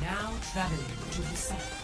Now traveling to the south.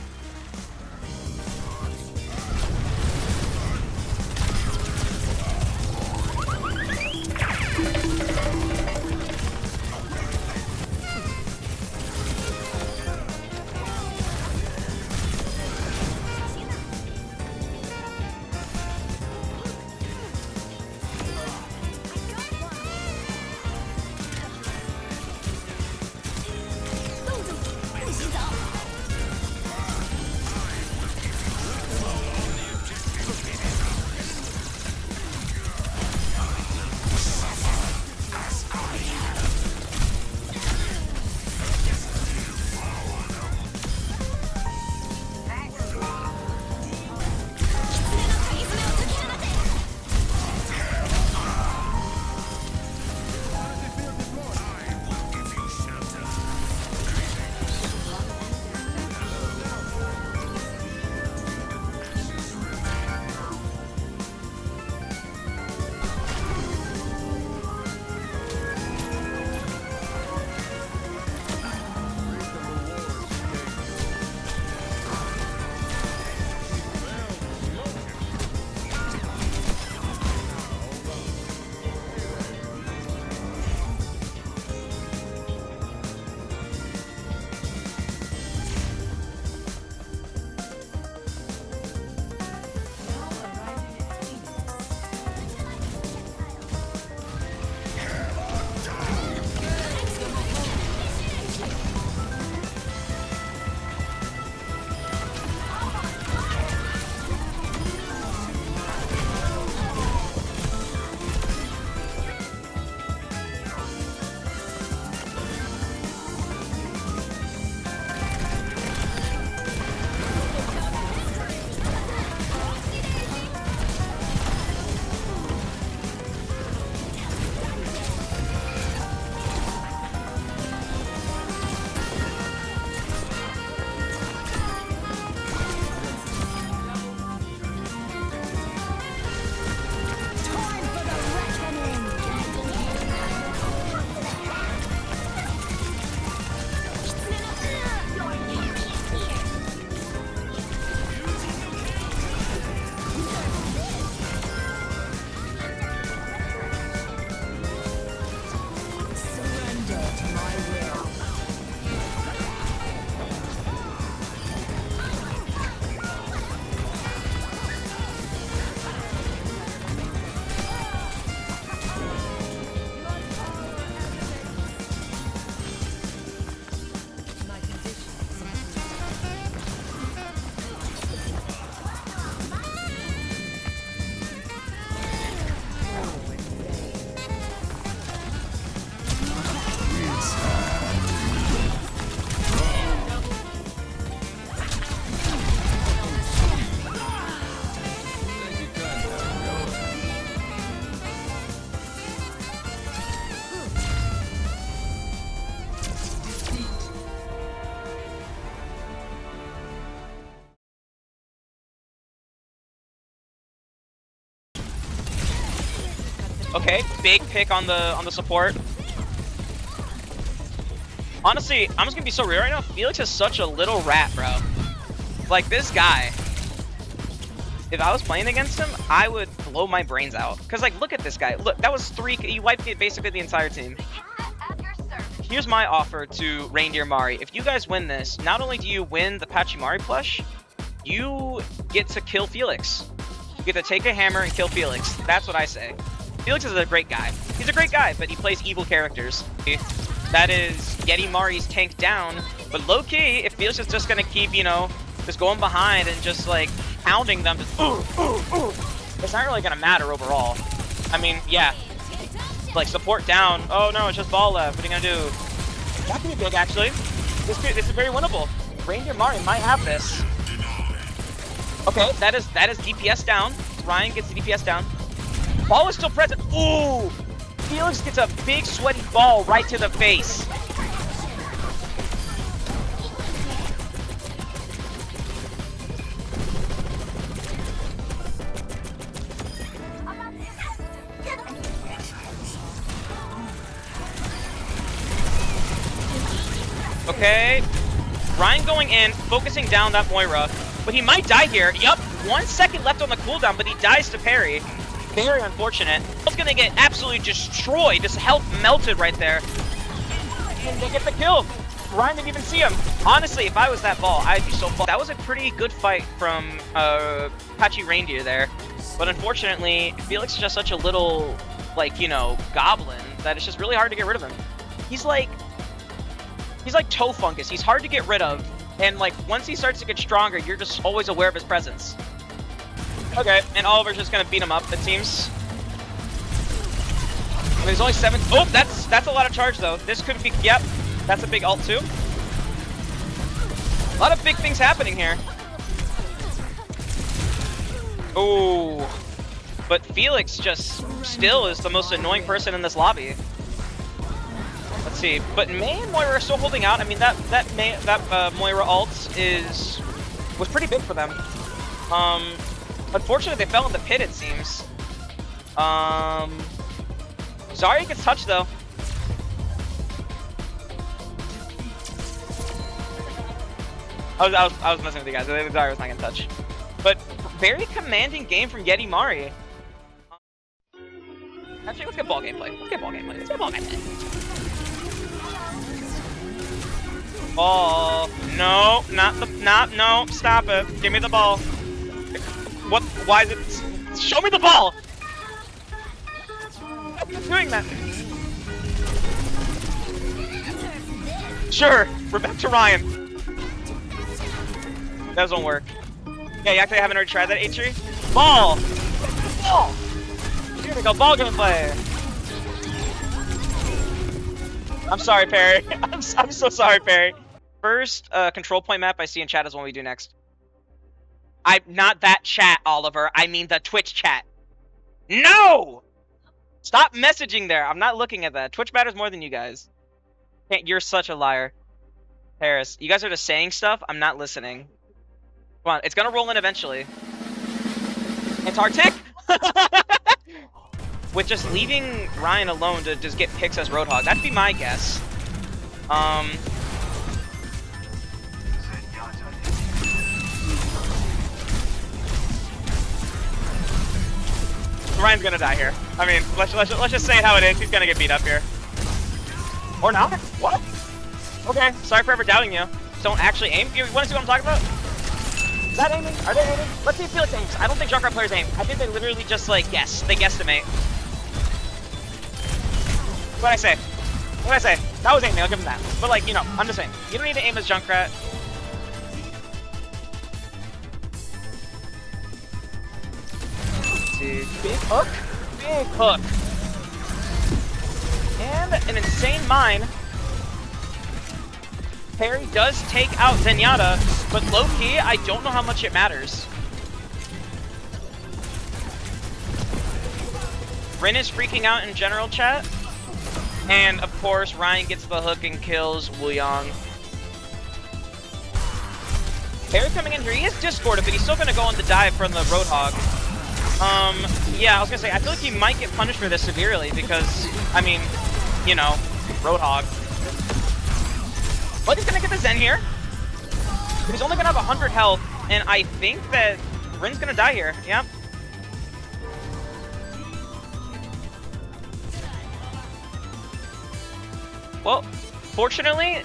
Okay, big pick on the support. Honestly, I'm just gonna be so real right now. Felix is such a little rat, bro. Like, this guy, if I was playing against him, I would blow my brains out. Because, like, look at this guy. Look, that was 3. He wiped basically the entire team. Here's my offer to Reindeer Mari. If you guys win this, not only do you win the Pachimari plush, you get to kill Felix. get to take a hammer and kill Felix. That's what I say. Felix is a great guy. He's a great guy, but he plays evil characters. That is getting Mari's tank down. But low-key, if Felix is just going to keep, you know, just going behind and just, like, pounding them, just, it's not really going to matter overall. I mean, yeah. Like, support down. Oh, no, it's just ball left. What are you going to do? That could be big, actually. This is very winnable. Reindeer Mari might have this. Okay, that is DPS down. Ryan gets the DPS down. Ball is still present. Ooh! Felix gets a big sweaty ball right to the face. Okay. Ryan going in, focusing down that Moira. But he might die here. Yup, 1 second left on the cooldown, but he dies to parry. Very unfortunate. He's gonna get absolutely destroyed. His health melted right there. And they get the kill. Ryan didn't even see him. Honestly, if I was that ball, I'd be so fucked. That was a pretty good fight from Pachi Reindeer there. But unfortunately, Felix is just such a little, like, you know, goblin that it's just really hard to get rid of him. He's like toe fungus. He's hard to get rid of. And, like, once he starts to get stronger, you're just always aware of his presence. Okay, and Oliver's just gonna beat him up, it seems. I mean, there's only 7. Oh, that's a lot of charge, though. This could be... Yep, that's a big ult, too. A lot of big things happening here. Oh. But Felix just still is the most annoying person in this lobby. Let's see, but Mei and Moira are still holding out. I mean, that Moira ult was pretty big for them. Unfortunately, they fell in the pit, it seems. Zarya gets touched, though. I was messing with you guys. Zarya was not gonna touch. But very commanding game from Yeti Mari. Actually, let's get ball gameplay. Let's get ball gameplay. Ball. No, no, stop it. Give me the ball. What? Why is it? Show me the ball! I'm not doing that. Sure, we're back to Ryan. That doesn't work. Yeah, you actually haven't already tried that, H3? Ball! Ball! Here we go, ball gameplay. I'm sorry, Perry. I'm so sorry, Perry. First control point map I see in chat is what we do next. Not that chat, Oliver. I mean the Twitch chat. No! Stop messaging there. I'm not looking at that. Twitch matters more than you guys. You're such a liar. Harris, you guys are just saying stuff. I'm not listening. Come on, it's gonna roll in eventually. Antarctic? With just leaving Ryan alone to just get picks as Roadhog. That'd be my guess. Ryan's gonna die here. I mean, let's just say it how it is. He's gonna get beat up here. Or not? What? Okay, sorry for ever doubting you. Don't actually aim. You wanna see what I'm talking about? Is that aiming? Are they aiming? Let's see if Felix aims. I don't think Junkrat players aim. I think they literally just, like, guess. They guesstimate. What'd I say? What'd I say? That was aiming, I'll give him that. But, like, you know, I'm just saying. You don't need to aim as Junkrat. Let's see. Big hook. Big hook. And an insane mine. Perry does take out Zenyatta, but low-key, I don't know how much it matters. Rin is freaking out in general chat. And, of course, Ryan gets the hook and kills Wuyong. Perry coming in here. He is discorded, but he's still going to go on the dive from the Roadhog. Yeah, I was going to say, I feel like he might get punished for this severely because, I mean, you know, Roadhog. But he's going to get the Zen here. He's only going to have 100 health, and I think that Rin's going to die here. Yep. Well, fortunately,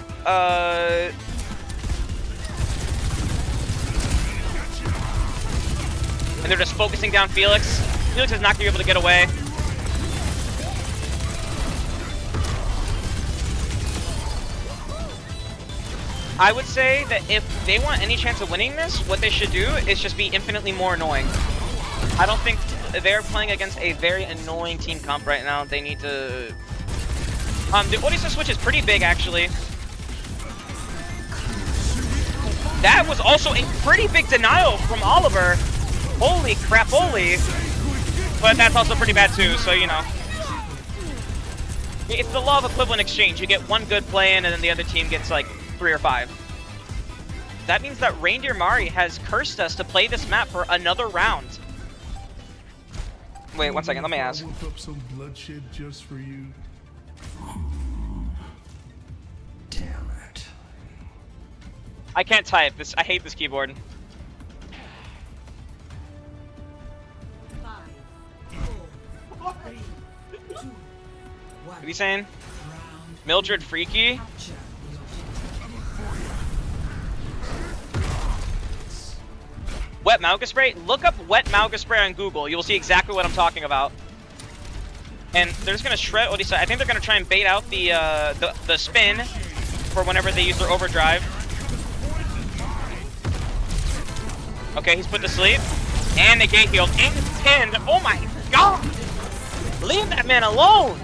And they're just focusing down Felix. Felix is not going to be able to get away. I would say that if they want any chance of winning this, what they should do is just be infinitely more annoying. I don't think they're playing against a very annoying team comp right now. They need to... the Orisa switch is pretty big, actually. That was also a pretty big denial from Oliver. Holy crap, holy. But that's also pretty bad too, so you know. It's the law of equivalent exchange. You get one good play in and then the other team gets like 3 or 5. That means that Reindeer Mari has cursed us to play this map for another round. Wait, 1 second, let me ask. Whip up some bloodshed just for you. Damn it. I can't type. I hate this keyboard. 5, 4, 3, 2, 1. What are you saying? Round Mildred Freaky? capture the Wet Mauga Spray? Look up Wet Mauga Spray on Google. You will see exactly what I'm talking about. And they're just gonna shred Odisa. I think they're gonna try and bait out the spin for whenever they use their overdrive. Okay, he's put to sleep. And they gate healed. And pinned. Oh my god! Leave that man alone!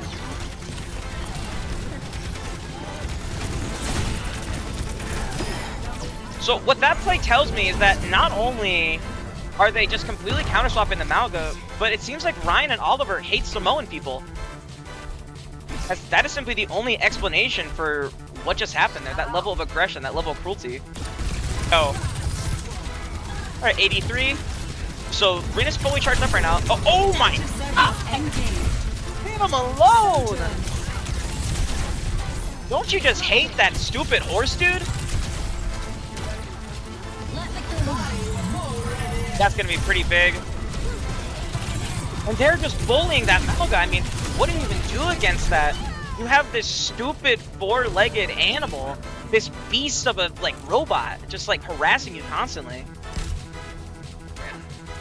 So what that play tells me is that not only are they just completely counter-swapping the Mauga, but it seems like Ryan and Oliver hate Samoan people. That is simply the only explanation for what just happened there, that level of aggression, that level of cruelty. Oh. Alright, 83. So, Rena's fully charged up right now. Oh my god! Leave him alone! Don't you just hate that stupid horse, dude? That's gonna be pretty big. And they're just bullying that Mauga. I mean, what do you even do against that? You have this stupid 4-legged animal, this beast of a robot, just harassing you constantly.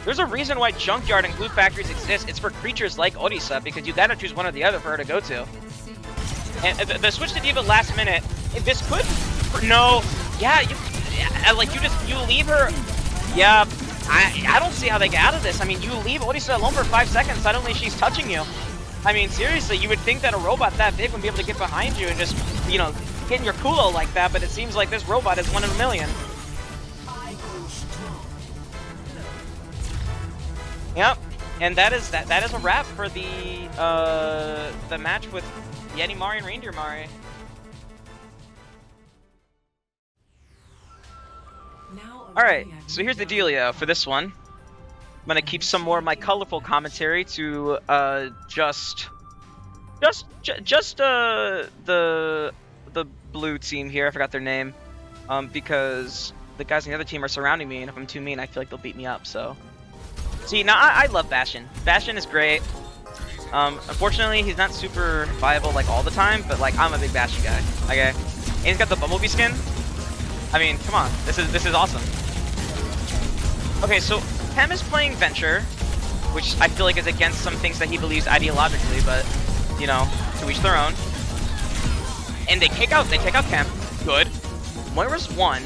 There's a reason why Junkyard and Glue Factories exist. It's for creatures like Orisa, because you gotta choose one or the other for her to go to. And the switch to D.Va last minute, this could... No. Yeah, you leave her... Yeah, I don't see how they get out of this. I mean, you leave Orisa alone for 5 seconds, suddenly she's touching you. I mean, seriously, you would think that a robot that big would be able to get behind you and just, you know, get in your culo like that, but it seems like this robot is 1 in a million. Yep, and that is a wrap for the match with Yeti Mari and Reindeer Mari. Alright, so here's the dealio for this one. I'm gonna keep some more of my colorful commentary to just the blue team here. I forgot their name, because the guys on the other team are surrounding me, and if I'm too mean, I feel like they'll beat me up. So, see, now I love Bastion. Bastion is great. Unfortunately, he's not super viable all the time, but I'm a big Bastion guy. Okay, and he's got the Bumblebee skin. I mean, come on, this is awesome. Okay, so Hem is playing Venture, which I feel like is against some things that he believes ideologically, but, you know, to each their own. And they take out Chem. Good. Moira's 1.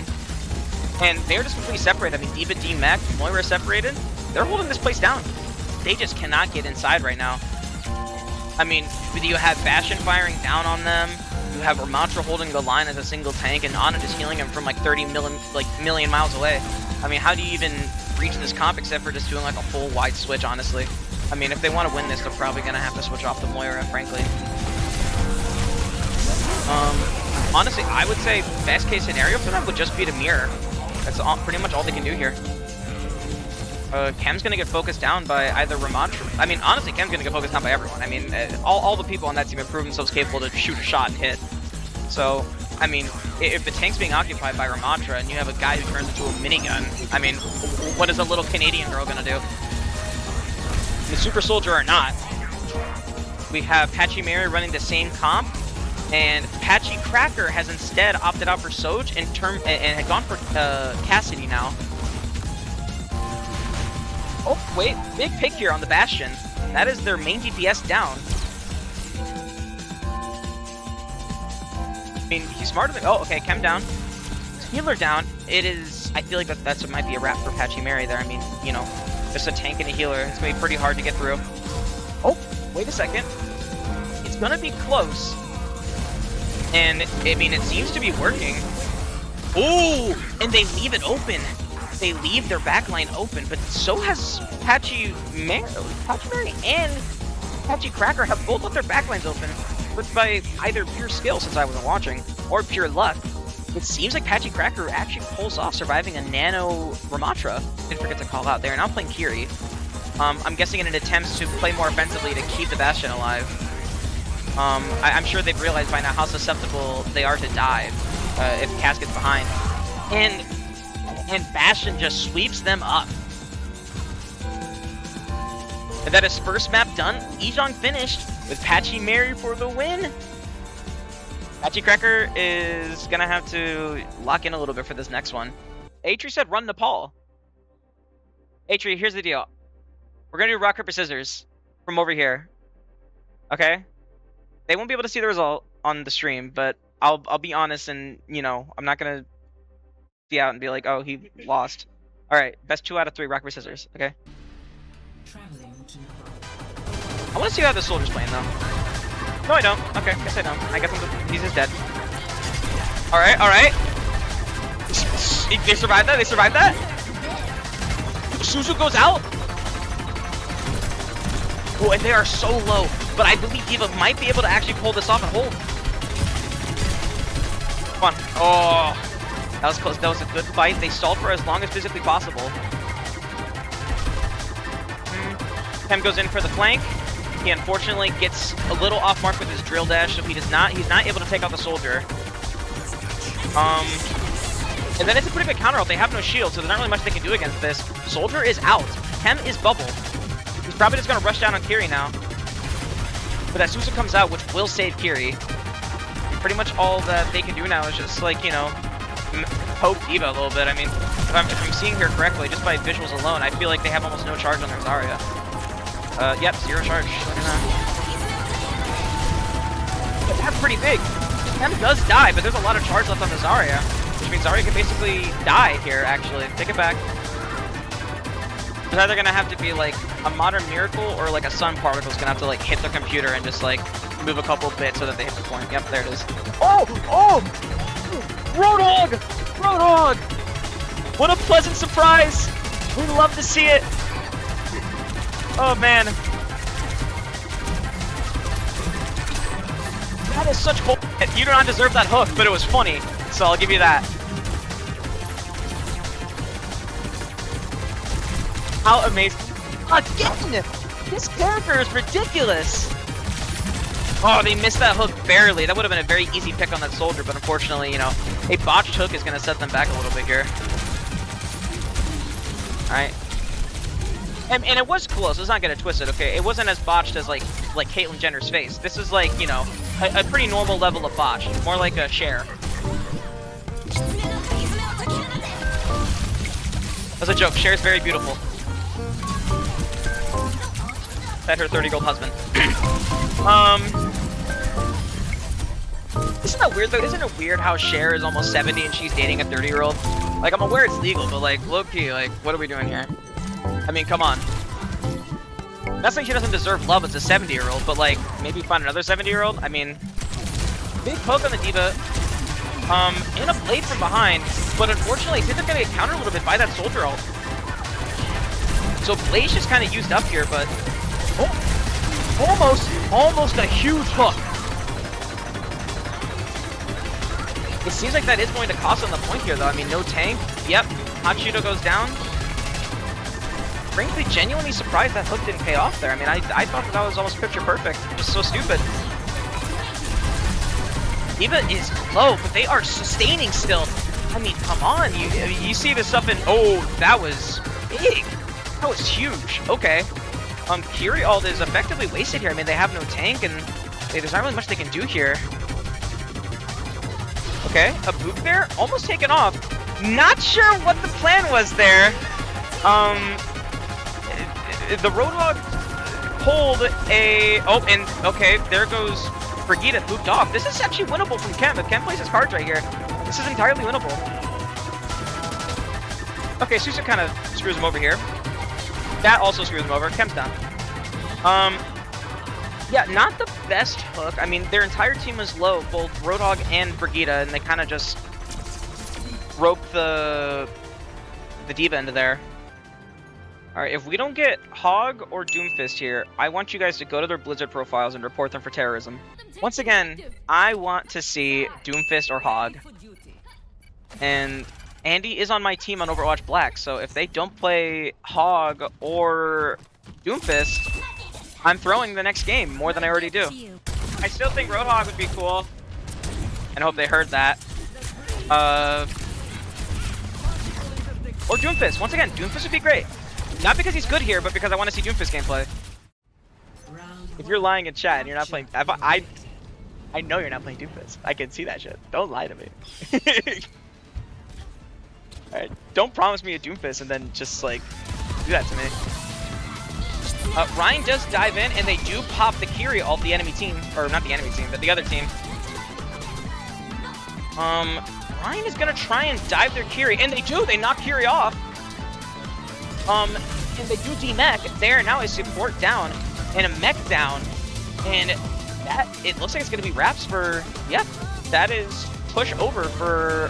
And they're just completely separated. I mean, D.Va, D-Mech, Moira separated. They're holding this place down. They just cannot get inside right now. I mean, you have Bastion firing down on them. You have Ramantra holding the line as a single tank, and Ana just healing him from 30 million miles away. I mean, how do you even reach this comp except for just doing a full wide switch, honestly? I mean, if they want to win this, they're probably going to have to switch off the Moira, frankly. Honestly, I would say best case scenario for them would just be to mirror. That's pretty much all they can do here. Chem's going to get focused down by either Ramantra. I mean, honestly, Chem's going to get focused down by everyone. I mean, all the people on that team have proven themselves capable to shoot a shot and hit. So, I mean, if the tank's being occupied by Ramantra and you have a guy who turns into a minigun, I mean, what is a little Canadian girl going to do? The Super Soldier or not, we have Pachimari running the same comp, and Patchy Cracker has instead opted out for Soj and had gone for Cassidy now. Oh, wait. Big pick here on the Bastion. That is their main DPS down. I mean, he's smarter than... Oh, okay. Chem down. Healer down. It is... I feel like that's what might be a wrap for Pachimari there. I mean, you know, just a tank and a healer. It's going to be pretty hard to get through. Oh, wait a second. It's going to be close. And, I mean, it seems to be working. Oh, and they leave it open. They leave their backline open, but so has Pachimari and Pachicracker have both left their backlines open, but by either pure skill, since I wasn't watching, or pure luck. It seems like Pachicracker actually pulls off surviving a nano Ramatra. Didn't forget to call out there. Now playing Kiri. I'm guessing in an attempt to play more offensively to keep the Bastion alive. I'm sure they've realized by now how susceptible they are to dive if Cass gets behind. And Bastion just sweeps them up. And that is first map done. Ejong finished with Pachimari for the win. Pachicracker is gonna have to lock in a little bit for this next one. Atri said run Nepal. Atri, here's the deal. We're gonna do rock, paper, scissors from over here. Okay? They won't be able to see the result on the stream, but I'll be honest and, you know, I'm not gonna be out and be like, oh, he lost. Alright, best 2 out of 3, rock, paper, scissors, okay? I wanna see how the soldier's playing though. No, I don't. Okay, guess I don't. I guess he's just dead. Alright, alright. They survived that? They survived that? Suzu goes out? Oh, and they are so low. But I believe Diva might be able to actually pull this off and hold. Come on. Oh, that was close. That was a good fight. They stalled for as long as physically possible. Chem goes in for the flank. He unfortunately gets a little off mark with his drill dash, so he's not able to take out the soldier. And then it's a pretty big counter ult. They have no shield, so there's not really much they can do against this. Soldier is out. Chem is bubble. He's probably just gonna rush down on Kiri now. But that Susa comes out, which will save Kiri. Pretty much all that they can do now is just, like, you know, poke Diva a little bit. I mean, if I'm seeing here correctly, just by visuals alone, I feel like they have almost no charge on their Zarya. Yep, 0 charge. But that's pretty big. Chem does die, but there's a lot of charge left on the Zarya, which means Zarya can basically die here, actually. Take it back. It's either gonna have to be like a modern miracle or like a sun particle's gonna have to like hit the computer and just like move a couple bits so that they hit the point. Yep, there it is. Oh! Oh! Roadhog! Roadhog! What a pleasant surprise! We love to see it! Oh man. That is such bull. You do not deserve that hook, but it was funny, so I'll give you that. How amazing. Again! This character is ridiculous! Oh, they missed that hook barely. That would have been a very easy pick on that soldier, but unfortunately, you know, a botched hook is going to set them back a little bit here. Alright. And it was close. Let's not get it twisted, okay? It wasn't as botched as, like Caitlyn Jenner's face. This is, like, you know, a pretty normal level of botch. More like a share. That's a joke. Cher's very beautiful. At her 30 gold husband. Isn't that weird though? Isn't it weird how Cher is almost 70 and she's dating a 30-year-old? Like, I'm aware it's legal, but like, low-key, like, what are we doing here? I mean, come on. Not saying she doesn't deserve love as a 70-year-old, but like, maybe find another 70-year-old? I mean, big poke on the Diva. And a blade from behind, but unfortunately, I think they're gonna get countered a little bit by that soldier ult. So Blade's just kind of used up here, but almost a huge hook. It seems like that is going to cost them the point here, though. I mean, no tank. Yep, Hachido goes down. Frankly, genuinely surprised that hook didn't pay off there. I mean, I thought that was almost picture perfect. Just so stupid. Diva is low, but they are sustaining still. I mean, come on. You see this stuff in... Oh, that was big. That was huge. Okay. Kiri ult is effectively wasted here. I mean, they have no tank, and there's not really much they can do here. Okay, a boop there, almost taken off. Not sure what the plan was there. the Roadhog pulled a... Oh, and okay, there goes Brigitte looped off. This is actually winnable from Kem. If Kem plays his cards right here, this is entirely winnable. Okay, Susa kind of screws him over here. That also screws him over. Kem's done. Yeah, not the best hook. I mean, their entire team was low, both Roadhog and Brigitte, and they kind of just roped the D.Va into there. Alright, if we don't get Hog or Doomfist here, I want you guys to go to their Blizzard profiles and report them for terrorism. Once again, I want to see Doomfist or Hog. And Andy is on my team on Overwatch Black, so if they don't play Hog or Doomfist, I'm throwing the next game more than I already do. I still think Roadhog would be cool, and I hope they heard that. Or Doomfist. Once again, Doomfist would be great. Not because he's good here, but because I want to see Doomfist gameplay. If you're lying in chat and you're not playing... I know you're not playing Doomfist. I can see that shit. Don't lie to me. Alright, don't promise me a Doomfist and then just, like, do that to me. Ryan does dive in, and they do pop the Kiri off the enemy team. Or, not the enemy team, but the other team. Ryan is gonna try and dive their Kiri, and they do! They knock Kiri off! And they do D-mech. There now is support down, and a mech down. And that, it looks like it's gonna be wraps for, yep, that is push over for,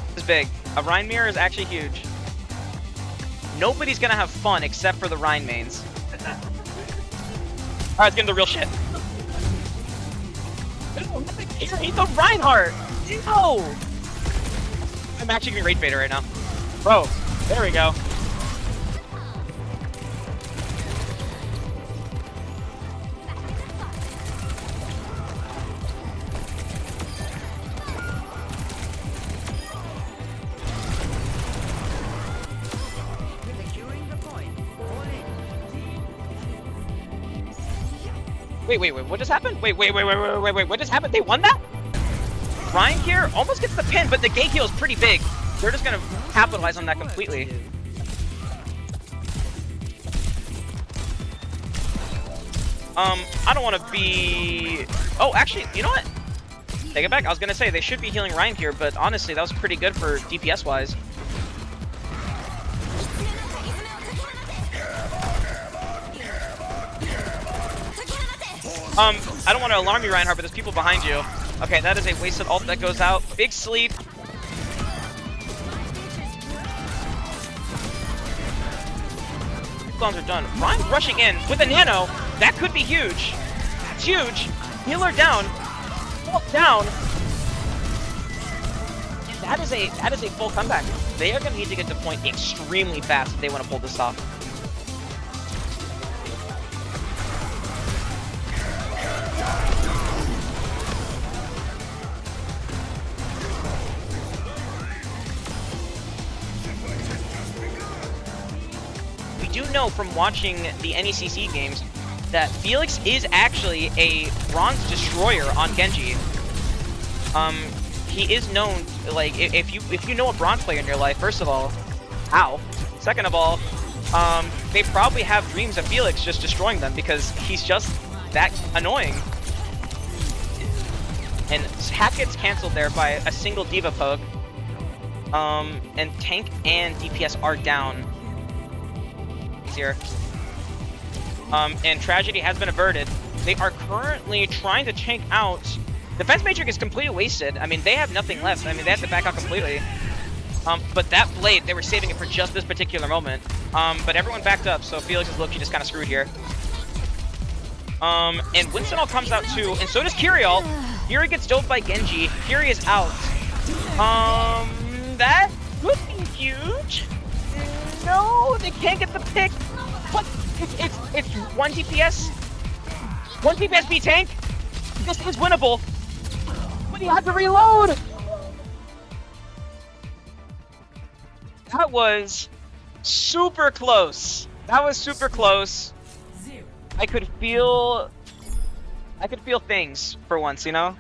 this is big. A Rhine mirror is actually huge. Nobody's gonna have fun except for the Rhine mains. Alright, let's get into real shit. He's a Reinhardt! No! I'm actually gonna rage bait right now. Bro, there we go. Wait, what just happened? Wait, what just happened? They won that? Ryan here almost gets the pin, but the gate heal is pretty big. They're just gonna capitalize on that completely. I don't want to be... Oh, actually, you know what? Take it back. I was gonna say they should be healing Ryan here, but honestly, that was pretty good for DPS-wise. I don't want to alarm you, Reinhardt, but there's people behind you. Okay, that is a wasted ult that goes out. Big sleep. Clones are done. Ryan rushing in with a nano. That could be huge. That's huge. Healer down. Ult down. That is a full comeback. They are going to need to get to point extremely fast if they want to pull this off. Do know from watching the NECC games that Felix is actually a bronze destroyer on Genji. He is known, like, if you know a bronze player in your life, first of all, ow. Second of all, they probably have dreams of Felix just destroying them because he's just that annoying. And Hack gets canceled there by a single D.Va poke. And tank and DPS are down here. And tragedy has been averted. They are currently trying to tank out. Defense Matrix is completely wasted. I mean, they have nothing left. I mean, they have to back out completely. But that blade, they were saving it for just this particular moment. But everyone backed up, so Felix is low-key just kind of screwed here. And Winston all comes out too, and so does Kyriel. Kiri gets doped by Genji. Kiri is out. That would be huge. No, they can't get the pick. What? It's 1 DPS? 1 DPS B tank? This is winnable. But he had to reload! That was super close. That was super close. I could feel things for once, you know?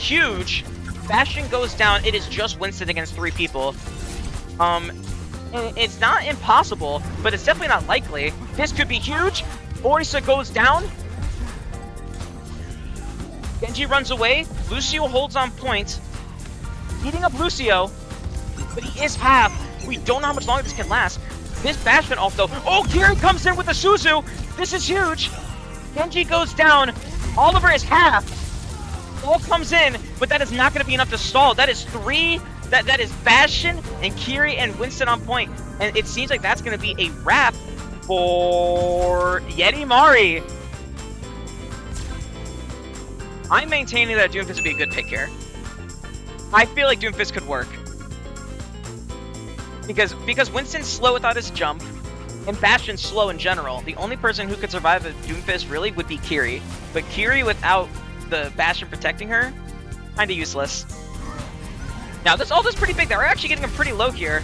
huge. Bastion goes down. It is just Winston against 3 people. It's not impossible, but it's definitely not likely. This could be huge. Orisa goes down. Genji runs away. Lucio holds on point. Beating up Lucio, but he is half. We don't know how much longer this can last. This Bastion ult though. Oh, Kiri comes in with the Suzu. This is huge. Genji goes down. Oliver is half. All comes in, but that is not going to be enough to stall. That is 3. That is Bastion and Kiri and Winston on point. And it seems like that's going to be a wrap for Yeti Mari. I'm maintaining that Doomfist would be a good pick here. I feel like Doomfist could work. Because Winston's slow without his jump, and Bastion's slow in general. The only person who could survive a Doomfist really would be Kiri. But Kiri without the Bastion protecting her, kinda useless. Now this ult is pretty big. They're actually getting him pretty low here.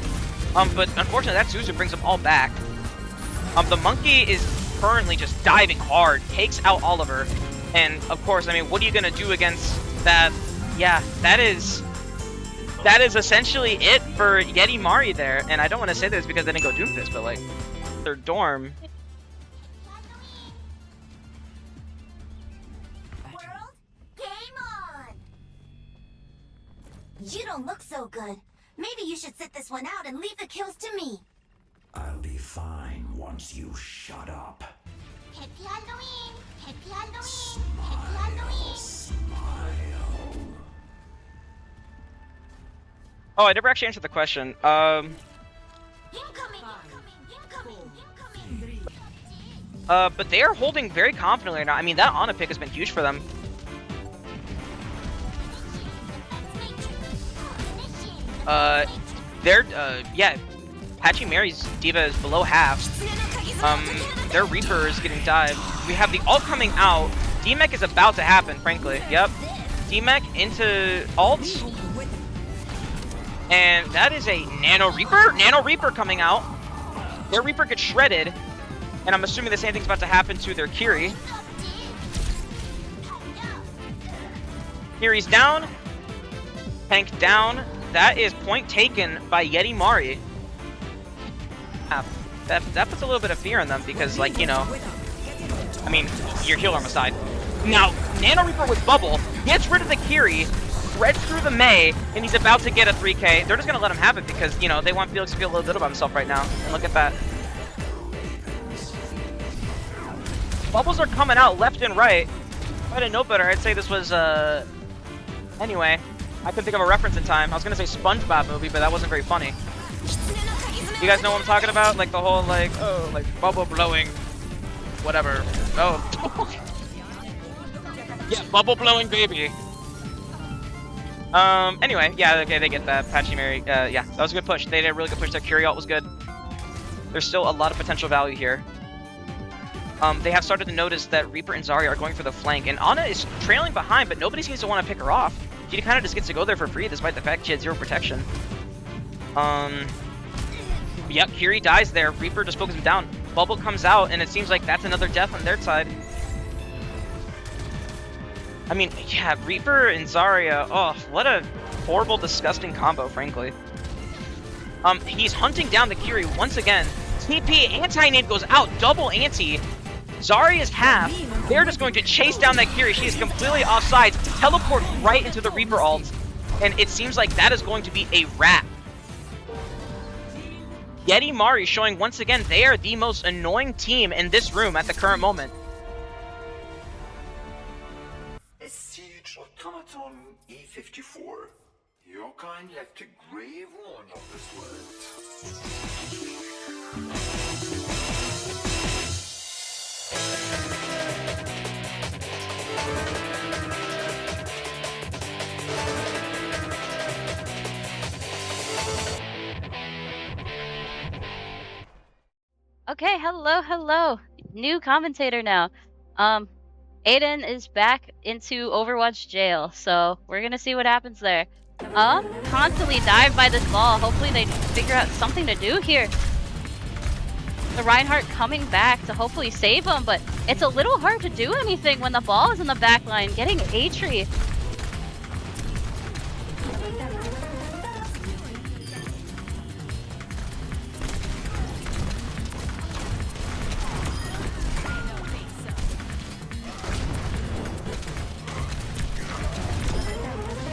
But unfortunately that Suzu brings them all back. The monkey is currently just diving hard, takes out Oliver. And of course, I mean, what are you gonna do against that? Yeah, that is essentially it for Yeti Mari there. And I don't want to say this because they didn't go Doomfist, but like, their dorm. World, game on! You don't look so good. Maybe you should sit this one out and leave the kills to me. I'll be fine once you shut up. Happy Halloween! Happy Halloween! Happy Halloween! Smile. Oh, I never actually answered the question. Incoming! Incoming! Incoming! Incoming! But they are holding very confidently right now. I mean, that Ana pick has been huge for them. Yeah, Pachimari's D.Va is below half. Their Reaper is getting dived. We have the ult coming out. D-Mech is about to happen, frankly. Yep. D-Mech into ult. And that is a Nano Reaper? Nano Reaper coming out. Their Reaper gets shredded. And I'm assuming the same thing's about to happen to their Kiri. Kiri's down. Tank down. That is point taken by Yeti Mari. That puts a little bit of fear in them because, like, you know, I mean, your heal arm aside. Now, Nano Reaper with Bubble gets rid of the Kiri, threads through the Mei, and he's about to get a 3K. They're just going to let him have it because, you know, they want Felix to feel a little good about himself right now. And look at that. Bubbles are coming out left and right. If I didn't know better, I'd say this was, Anyway, I couldn't think of a reference in time. I was going to say SpongeBob movie, but that wasn't very funny. You guys know what I'm talking about? Like the whole, like, oh, like, bubble blowing, whatever. Oh. Yeah, bubble blowing baby. Anyway, yeah, okay, they get that. Pachimari, yeah, that was a good push. They did a really good push. Their Curie ult was good. There's still a lot of potential value here. They have started to notice that Reaper and Zarya are going for the flank, and Ana is trailing behind, but nobody seems to want to pick her off. She kind of just gets to go there for free, despite the fact she had 0 protection. Yep, Kiri dies there. Reaper just focuses him down. Bubble comes out, and it seems like that's another death on their side. I mean, yeah, Reaper and Zarya, oh, what a horrible, disgusting combo, frankly. He's hunting down the Kiri once again. TP anti-nade goes out, double anti. Zarya is half. They're just going to chase down that Kiri. She is completely offsides, teleport right into the Reaper ult, and it seems like that is going to be a wrap. Yeti Mari showing once again they are the most annoying team in this room at the current moment. A siege automaton E54. Your kind left a grave wound on this world. Okay, hello. New commentator now. Aiden is back into Overwatch jail, so we're gonna see what happens there. Constantly dived by this ball. Hopefully they figure out something to do here. The Reinhardt coming back to hopefully save him, but it's a little hard to do anything when the ball is in the back line. Getting Atri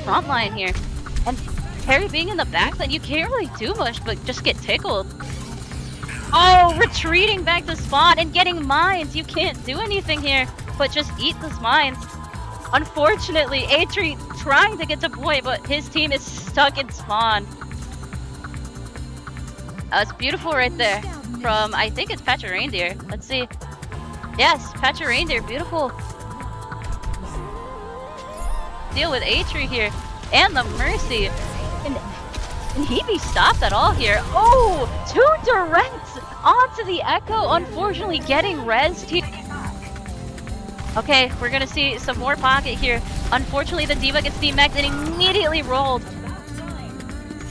front line here. And Perry being in the back line, you can't really do much but just get tickled. Oh, retreating back to spawn and getting mines. You can't do anything here but just eat those mines. Unfortunately, Atri trying to get to point, but his team is stuck in spawn. It's beautiful right there from, I think it's Patch a Reindeer. Let's see. Yes, Patch a Reindeer, beautiful. Deal with Atri here. And the Mercy. Can he be stopped at all here? Oh, 2 directs onto the Echo, unfortunately getting rezzed here. Okay, we're gonna see some more pocket here. Unfortunately, the D.Va gets D-Maxed and immediately rolled.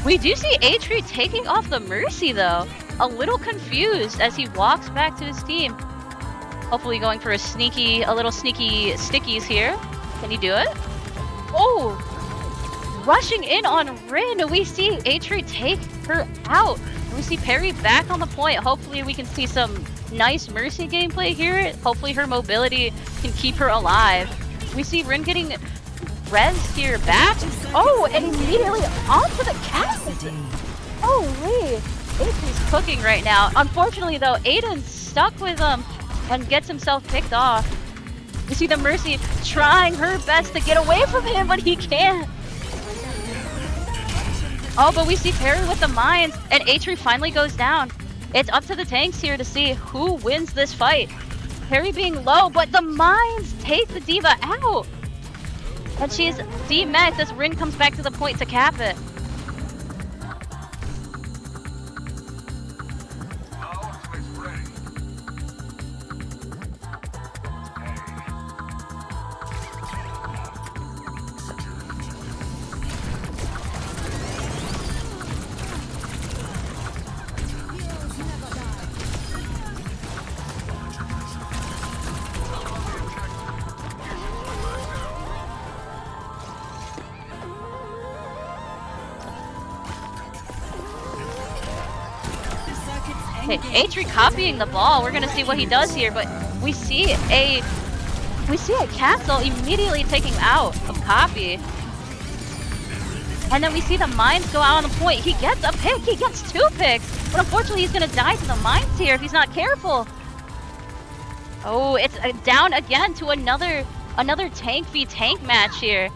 We do see Atri taking off the Mercy though. A little confused as he walks back to his team. Hopefully going for a little sneaky stickies here. Can he do it? Oh! Rushing in on Rin, we see Atri take her out. We see Perry back on the point. Hopefully we can see some nice Mercy gameplay here. Hopefully her mobility can keep her alive. We see Rin getting rezzed here back. Oh, and immediately onto the cast. Holy, Atri's cooking right now. Unfortunately though, Aiden's stuck with him and gets himself picked off. We see the Mercy trying her best to get away from him, but he can't. Oh, but we see Perry with the mines, and Atri finally goes down. It's up to the tanks here to see who wins this fight. Perry being low, but the mines take the D.Va out. And she's D-maxed as Rin comes back to the point to cap it. Okay, Atri copying the ball. We're gonna see what he does here, but we see a castle immediately taking out of copy. And then we see the mines go out on the point. He gets a pick, he gets 2 picks, but unfortunately he's gonna die to the mines here if he's not careful. Oh, it's down again to another tank v tank match here.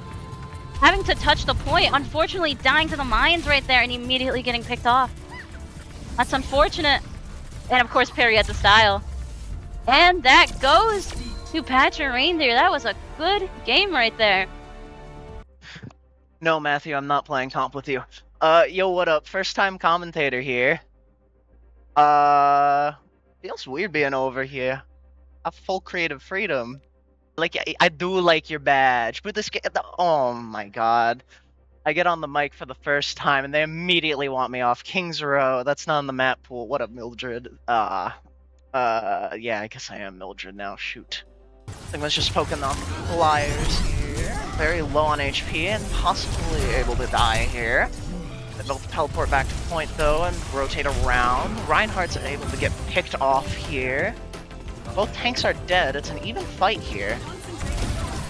Having to touch the point, unfortunately dying to the mines right there and immediately getting picked off. That's unfortunate. And of course Perry has a style. And that goes to Patch a Reindeer. That was a good game right there. No, Matthew, I'm not playing comp with you. Yo, what up? First time commentator here. Feels weird being over here. I have full creative freedom. Like, I do like your badge, but this game, oh my god. I get on the mic for the first time and they immediately want me off King's Row. That's not in the map pool. What up, Mildred? Yeah, I guess I am Mildred now. Shoot. I think that's just poking the flyers here. Very low on HP and possibly able to die here. They'll teleport back to point though and rotate around. Reinhardt's able to get picked off here. Both tanks are dead. It's an even fight here.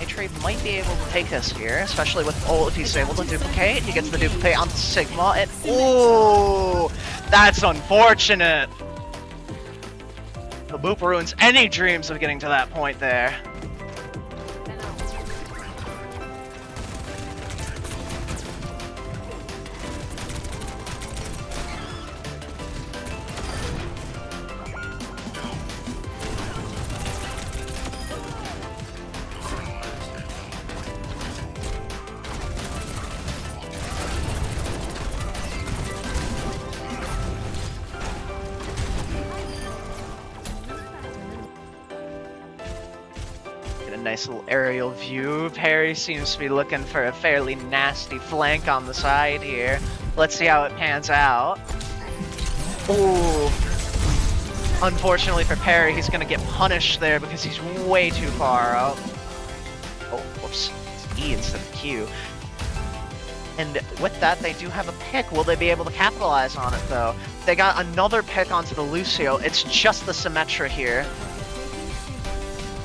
Atri might be able to take this here, especially with if he's able to duplicate. He gets the duplicate on Sigma, and ooh, that's unfortunate. The boop ruins any dreams of getting to that point there. Nice little aerial view. Perry seems to be looking for a fairly nasty flank on the side here. Let's see how it pans out. Ooh. Unfortunately for Perry, he's gonna get punished there because he's way too far up. Oh, whoops. It's E instead of Q. And with that, they do have a pick. Will they be able to capitalize on it, though? They got another pick onto the Lucio. It's just the Symmetra here.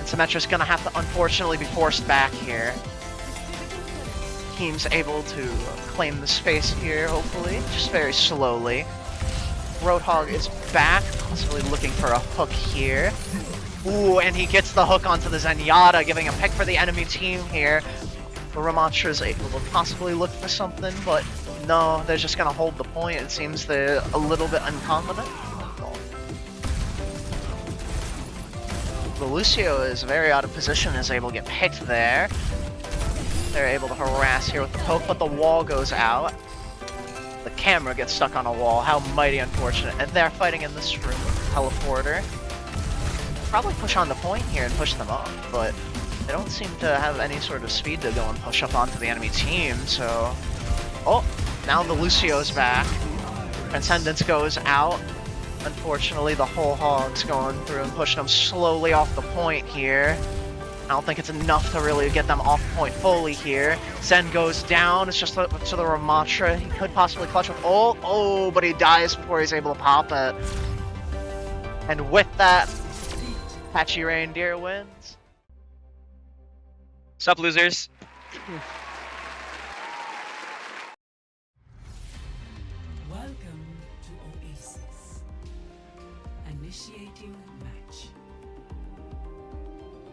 Symmetra's gonna have to unfortunately be forced back here. team's able to claim the space here, hopefully, just very slowly. Roadhog is back, possibly looking for a hook here. Ooh, and he gets the hook onto the Zenyatta, giving a pick for the enemy team here. The Ramatra is able to possibly look for something, but no, they're just gonna hold the point. It seems they're a little bit unconfident. The Lucio is very out of position, is able to get picked there. They're able to harass here with the poke, but the wall goes out. The camera gets stuck on a wall. How mighty unfortunate. And they're fighting in this room with the teleporter. Probably push on the point here and push them up, but they don't seem to have any sort of speed to go and push up onto the enemy team, so... Oh, now the Lucio's back. Transcendence goes out. Unfortunately, the whole hog's going through and pushing them slowly off the point here. I don't think it's enough to really get them off point fully here. Zen goes down. It's just to the Ramatra. He could possibly clutch with ult. Oh, but he dies before he's able to pop it. And with that, Patchy Reindeer wins. Sup, losers? Welcome to Oasis. Initiating match.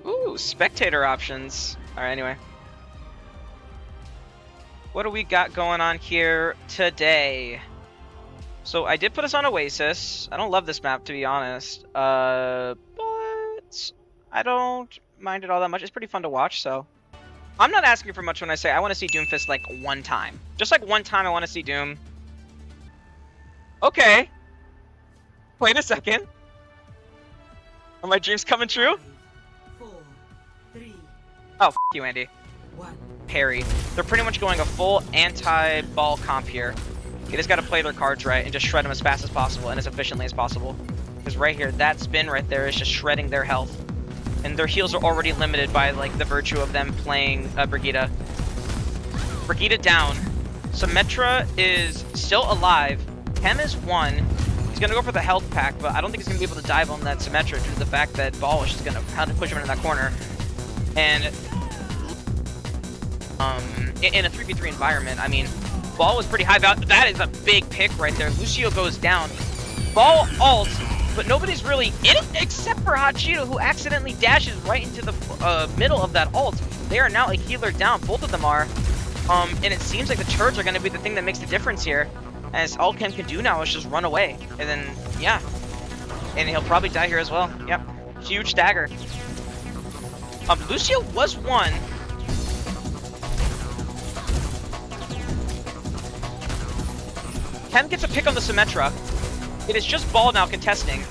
Ooh, spectator options. Alright, anyway. What do we got going on here today? So I did put us on Oasis. I don't love this map, to be honest. But I don't mind it all that much. It's pretty fun to watch, so. I'm not asking for much when I say I want to see Doomfist like one time. Just like one time I want to see Doom. Okay. Wait a second. Are my dreams coming true? 4, 3, Oh, f you, Andy. 1. Parry. They're pretty much going a full anti-ball comp here. You just gotta play their cards right and just shred them as fast as possible and as efficiently as possible. Because right here, that spin right there is just shredding their health. And their heals are already limited by like the virtue of them playing Brigitte. Brigitte down. Symmetra is still alive. Chem is 1. He's gonna go for the health pack, but I don't think he's gonna be able to dive on that Symmetra due to the fact that Ball is just gonna kind of push him into that corner. And in a 3v3 environment, I mean, Ball was pretty high value. That is a big pick right there. Lucio goes down. Ball ults, but nobody's really in it except for Hachiro, who accidentally dashes right into the middle of that ult. They are now a healer down. Both of them are. And it seems like the turrets are going to be the thing that makes the difference here. As all Ken can do now is just run away. And then, yeah. And he'll probably die here as well. Yep. Huge dagger. Lucio was 1. Ken gets a pick on the Symmetra. It is just Ball now contesting.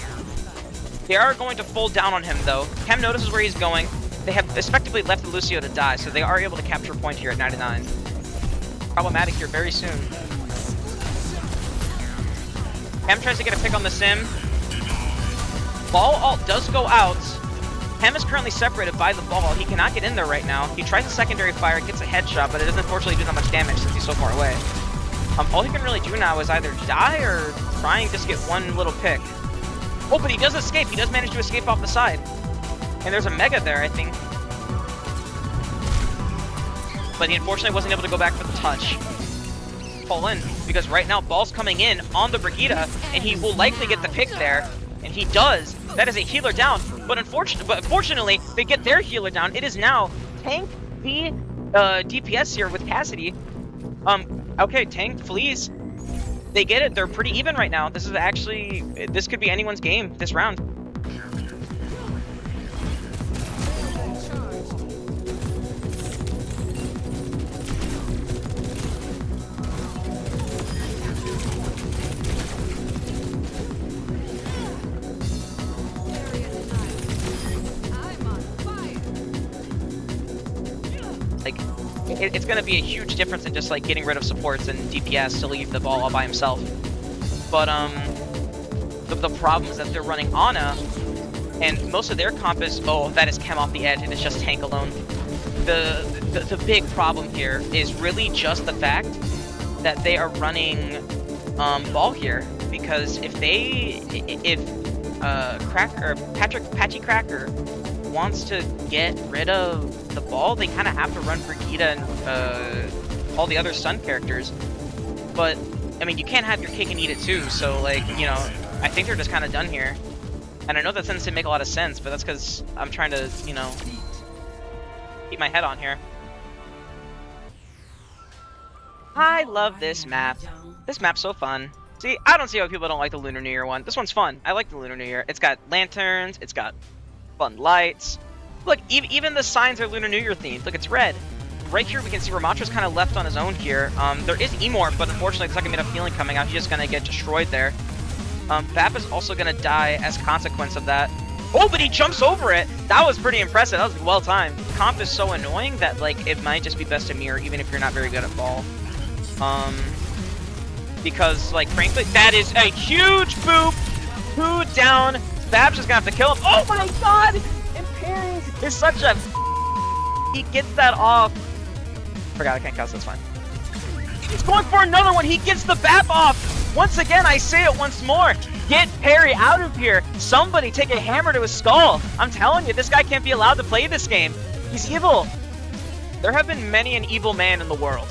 They are going to fold down on him, though. Kem notices where he's going. They have effectively left the Lucio to die, so they are able to capture a point here at 99. Problematic here very soon. Kem tries to get a pick on the Sim. Ball ult does go out. Kem is currently separated by the Ball. He cannot get in there right now. He tries a secondary fire, gets a headshot, but it doesn't unfortunately do that much damage since he's so far away. All he can really do now is either die or try and just get one little pick. Oh, but he does escape. He does manage to escape off the side. And there's a Mega there, I think. But he unfortunately wasn't able to go back for the touch. Fall in, because right now Ball's coming in on the Brigitte, and he will likely get the pick there. And he does. That is a healer down. But unfortunately, they get their healer down. It is now Tank v DPS here with Cassidy. Okay, Tank flees. They get it. They're pretty even right now. This is actually, this could be anyone's game this round. Like, it's going to be a huge difference in just like getting rid of supports and DPS to leave the Ball all by himself. But the problem is that they're running Ana, and most of their comp is, oh, that is Chem off the edge, and it's just Tank alone. The big problem here is really just the fact that they are running Ball here, because if Patchy Cracker wants to get rid of the Ball, they kind of have to run Brigitte and all the other Sun characters. But, I mean, you can't have your cake and eat it too, so, like, you know, I think they're just kind of done here. And I know that doesn't make a lot of sense, but that's because I'm trying to, you know, keep my head on here. I love this map. This map's so fun. See, I don't see why people don't like the Lunar New Year one. This one's fun. I like the Lunar New Year. It's got lanterns. It's got fun lights. Look, even the signs are Lunar New Year themed. Look, it's red. Right here, we can see Ramatra's kind of left on his own here. There is Emorph, but unfortunately, it's not going to be enough healing coming out. He's just going to get destroyed there. Bap is also going to die as a consequence of that. Oh, but he jumps over it! That was pretty impressive. That was well timed. Comp is so annoying that, like, it might just be best to mirror, even if you're not very good at ball. Because, like, frankly, that is a huge boop! 2 down. Babs is gonna have to kill him. Oh my god! Imperius is such a he gets that off. Forgot I can't cuss, that's fine. He's going for another one! He gets the Bap off! Once again, I say it once more. Get Perry out of here! Somebody take a hammer to his skull! I'm telling you, this guy can't be allowed to play this game. He's evil. There have been many an evil man in the world.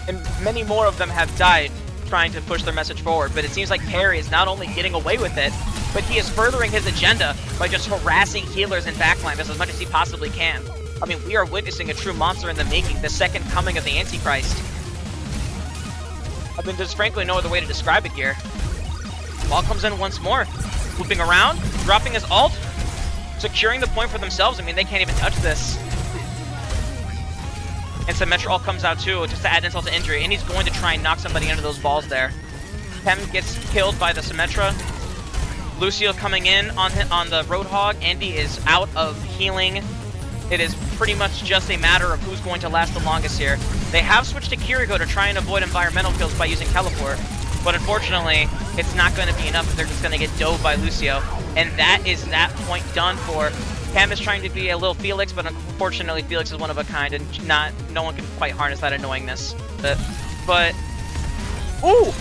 And many more of them have died trying to push their message forward, but it seems like Perry is not only getting away with it, but he is furthering his agenda by just harassing healers and backliners as much as he possibly can. I mean, we are witnessing a true monster in the making, the second coming of the Antichrist. I mean, there's frankly no other way to describe it here. Ball comes in once more, looping around, dropping his ult, securing the point for themselves. I mean, they can't even touch this. And Symmetra ult comes out too, just to add insult to injury, and he's going to try and knock somebody into those balls there. Pem gets killed by the Symmetra. Lucio coming in on the Roadhog. Andy is out of healing. It is pretty much just a matter of who's going to last the longest here. They have switched to Kiriko to try and avoid environmental kills by using Teleport, but unfortunately, it's not going to be enough. They're just going to get dove by Lucio, and that is that point done for. Cam is trying to be a little Felix, but unfortunately Felix is one of a kind, and no one can quite harness that annoyingness. But ooh,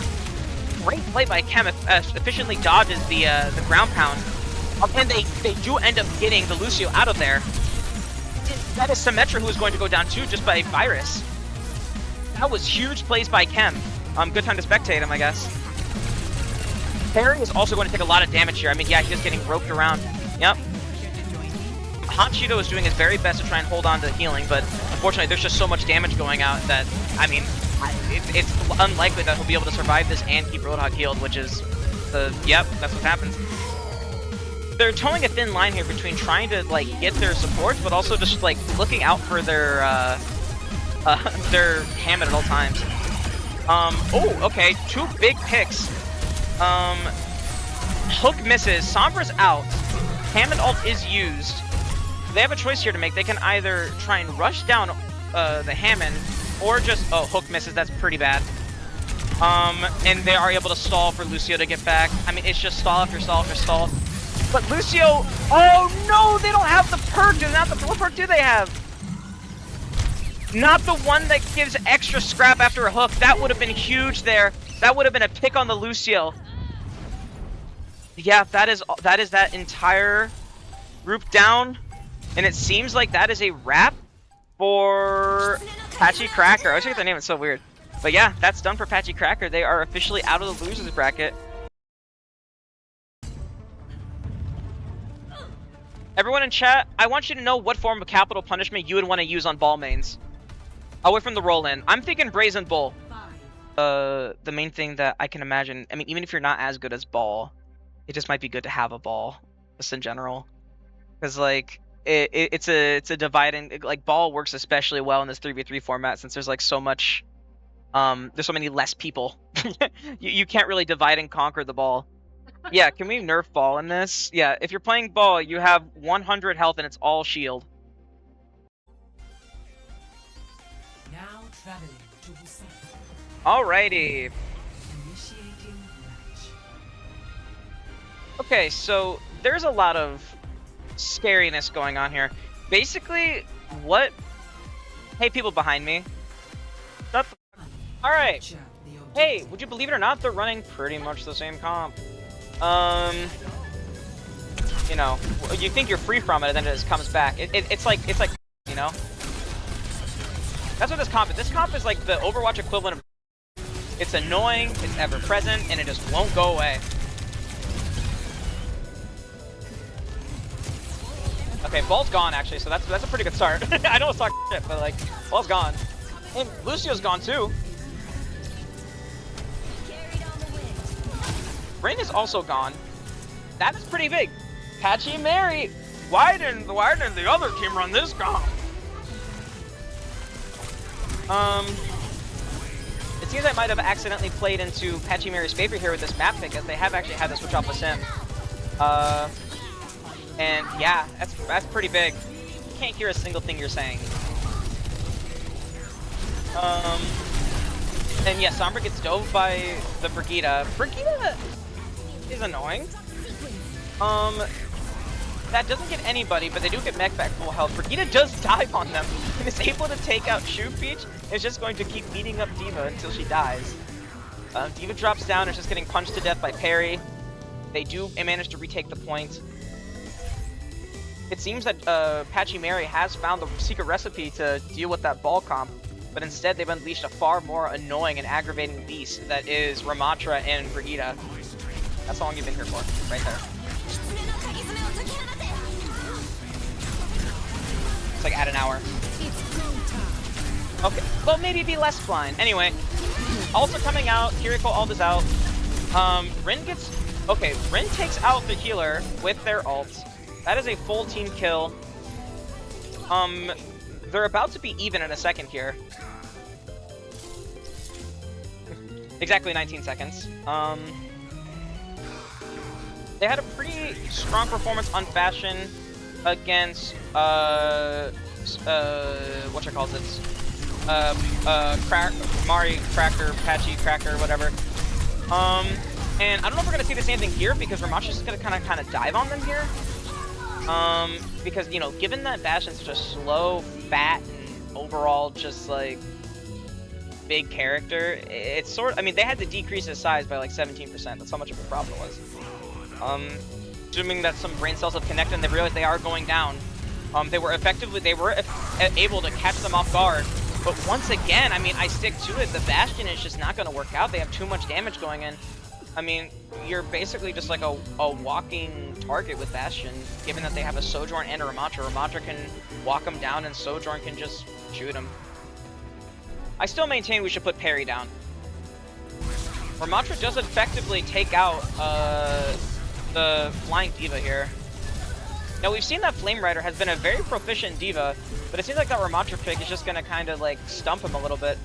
great play by Cam. Efficiently dodges the ground pound, and they do end up getting the Lucio out of there. That is Symmetra who is going to go down too, just by Virus. That was huge plays by Chem. Good time to spectate him, I guess. Perry is also going to take a lot of damage here. I mean, yeah, he's just getting roped around. Yep. Hanshiro is doing his very best to try and hold on to healing, but unfortunately there's just so much damage going out that, I mean, it's unlikely that he'll be able to survive this and keep Roadhog healed, which is yep, that's what happens. They're towing a thin line here between trying to, like, get their supports, but also just, like, looking out for their Hammond at all times. Oh, okay, 2 big picks. Hook misses, Sombra's out, Hammond ult is used. They have a choice here to make. They can either try and rush down the Hammond, or just, oh, Hook misses, that's pretty bad. And they are able to stall for Lucio to get back. I mean, it's just stall after stall after stall. But Lucio, oh no, they don't have the perk. What perk do they have? Not the one that gives extra scrap after a hook. That would have been huge there. That would have been a pick on the Lucio. Yeah, that is that entire group down. And it seems like that is a wrap for Patchy Cracker. I always forget their name, it's so weird. But yeah, that's done for Patchy Cracker. They are officially out of the losers bracket. Everyone in chat, I want you to know what form of capital punishment you would want to use on ball mains. Away from the roll-in. I'm thinking Brazen Bull. The main thing that I can imagine, I mean, even if you're not as good as ball, it just might be good to have a ball, just in general. Because, like, it's a dividing, like, ball works especially well in this 3v3 format since there's, like, so much, there's so many less people. you can't really divide and conquer the ball. Yeah, can we nerf ball in this? Yeah, if you're playing ball, you have 100 health and it's all shield. Now traveling to Busan. Alrighty. Initiating match. Okay, so there's a lot of scariness going on here. Basically, what... Hey, people behind me. Alright. Hey, would you believe it or not, they're running pretty much the same comp. You know, you think you're free from it, and then it just comes back. It's like, you know? That's what this comp is. This comp is like the Overwatch equivalent of... It's annoying, it's ever present, and it just won't go away. Okay, ball's gone actually, so that's a pretty good start. I know it's talking shit, but like, ball's gone. And Lucio's gone too. Rin is also gone. That is pretty big. Pachimari, why didn't the other team run this comp? It seems I might have accidentally played into Pachimari's favor here with this map pick, as they have actually had to switch off with Sim. And yeah, that's pretty big. Can't hear a single thing you're saying. And yeah, Sombra gets dove by the Brigitte. Brigitte is annoying. That doesn't get anybody, but they do get mech back full health. Brigitte does dive on them and is able to take out Shoe Peach. It's just going to keep beating up D.Va until she dies. D.Va drops down and is just getting punched to death by Parry. They do manage to retake the point. It seems that Pachimari has found the secret recipe to deal with that ball comp, but instead they've unleashed a far more annoying and aggravating beast that is Ramatra and Brigitte. That's how long you've been here for, right there. It's like at an hour. Okay, well maybe be less blind. Anyway, ults are coming out, Kiriko ult is out. Rin takes out the healer with their ults. That is a full team kill. They're about to be even in a second here. Exactly 19 seconds. They had a pretty strong performance on Bastion against Mari Cracker, Patchy Cracker, whatever. And I don't know if we're gonna see the same thing here, because Ramacha's just gonna kind of dive on them here. Because, you know, given that Bastion's such a slow, fat, and overall just like big character, it's sort of, I mean, they had to decrease his size by like 17%. That's how much of a problem it was. Assuming that some brain cells have connected and they realized they are going down. They were able to catch them off guard. But once again, I mean, I stick to it. The Bastion is just not going to work out. They have too much damage going in. I mean, you're basically just like a walking target with Bastion, given that they have a Sojourn and a Ramatra. Ramatra can walk them down, and Sojourn can just shoot them. I still maintain we should put Parry down. Ramatra does effectively take out the Flying D.Va here. Now, we've seen that Flame Rider has been a very proficient D.Va, but it seems like that Ramatra pick is just going to kind of like stump him a little bit.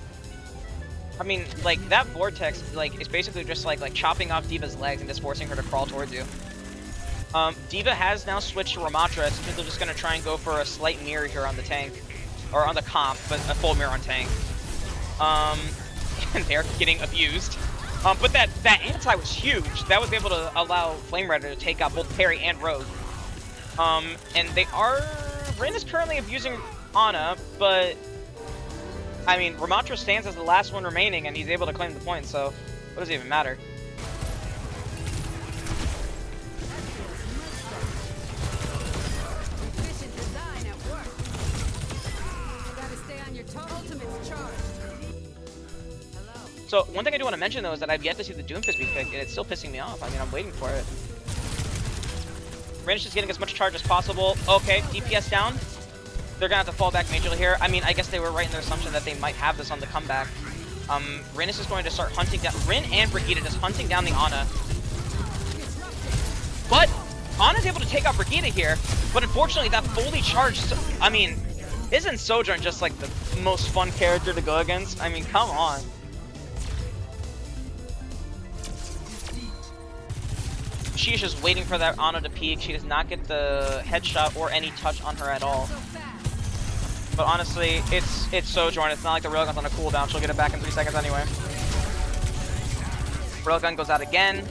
I mean, like, that Vortex, like, is basically just like chopping off D.Va's legs and just forcing her to crawl towards you. D.Va has now switched to Ramatra. It's simply just going to try and go for a slight mirror here on the tank, or on the comp, but a full mirror on tank. And they're getting abused. But that anti was huge. That was able to allow Flame Rider to take out both Parry and Rogue. And they are... Rin is currently abusing Ana, but... I mean, Ramatra stands as the last one remaining, and he's able to claim the point, so what does it even matter? So, one thing I do want to mention, though, is that I've yet to see the Doomfist be picked, and it's still pissing me off. I mean, I'm waiting for it. Rin is just getting as much charge as possible. Okay, DPS down. They're gonna have to fall back majorly here. I mean, I guess they were right in their assumption that they might have this on the comeback. Rin is just going to start hunting down... Rin and Brigitte just hunting down the Ana. But Ana's able to take out Brigitte here, but unfortunately that fully charged... I mean, isn't Sojourn just like the most fun character to go against? I mean, come on. She's just waiting for that Ana to peek. She does not get the headshot or any touch on her at all. But honestly, it's Sojourn. It's not like the Railgun's on a cooldown. She'll get it back in 3 seconds anyway. Railgun goes out again.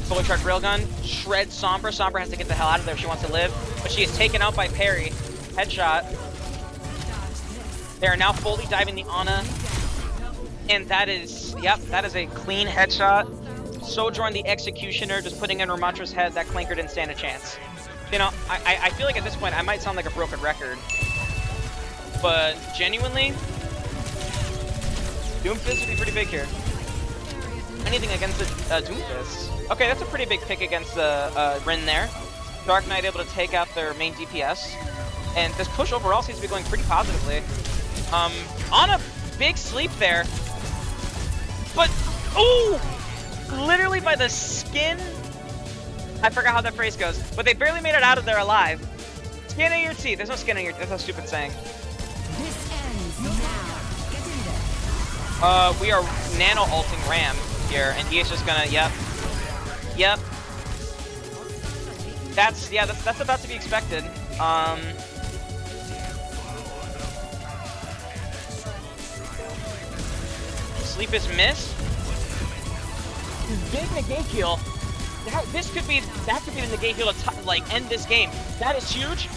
Fully charged Railgun. Shreds Sombra. Sombra has to get the hell out of there if she wants to live. But she is taken out by Parry. Headshot. They are now fully diving the Ana. And that is, yep, that is a clean headshot. Sojourn the Executioner just putting in Ramatra's head. That Clinker didn't stand a chance. You know, I feel like at this point I might sound like a broken record. But genuinely, Doomfist would be pretty big here. Anything against the Doomfist. Okay, that's a pretty big pick against the Rin there. Dark Knight able to take out their main DPS. And this push overall seems to be going pretty positively. On a big sleep there. But, ooh! Literally by the skin. I forgot how that phrase goes. But they barely made it out of there alive. Skin of your teeth. There's no skin on your teeth. That's a stupid saying. This ends now. Get in there. We are nano ulting Ram here, and he is just gonna, yep. That's about to be expected. Sleep is missed. Big negate heal. That could be the negate heal to like end this game. That is huge.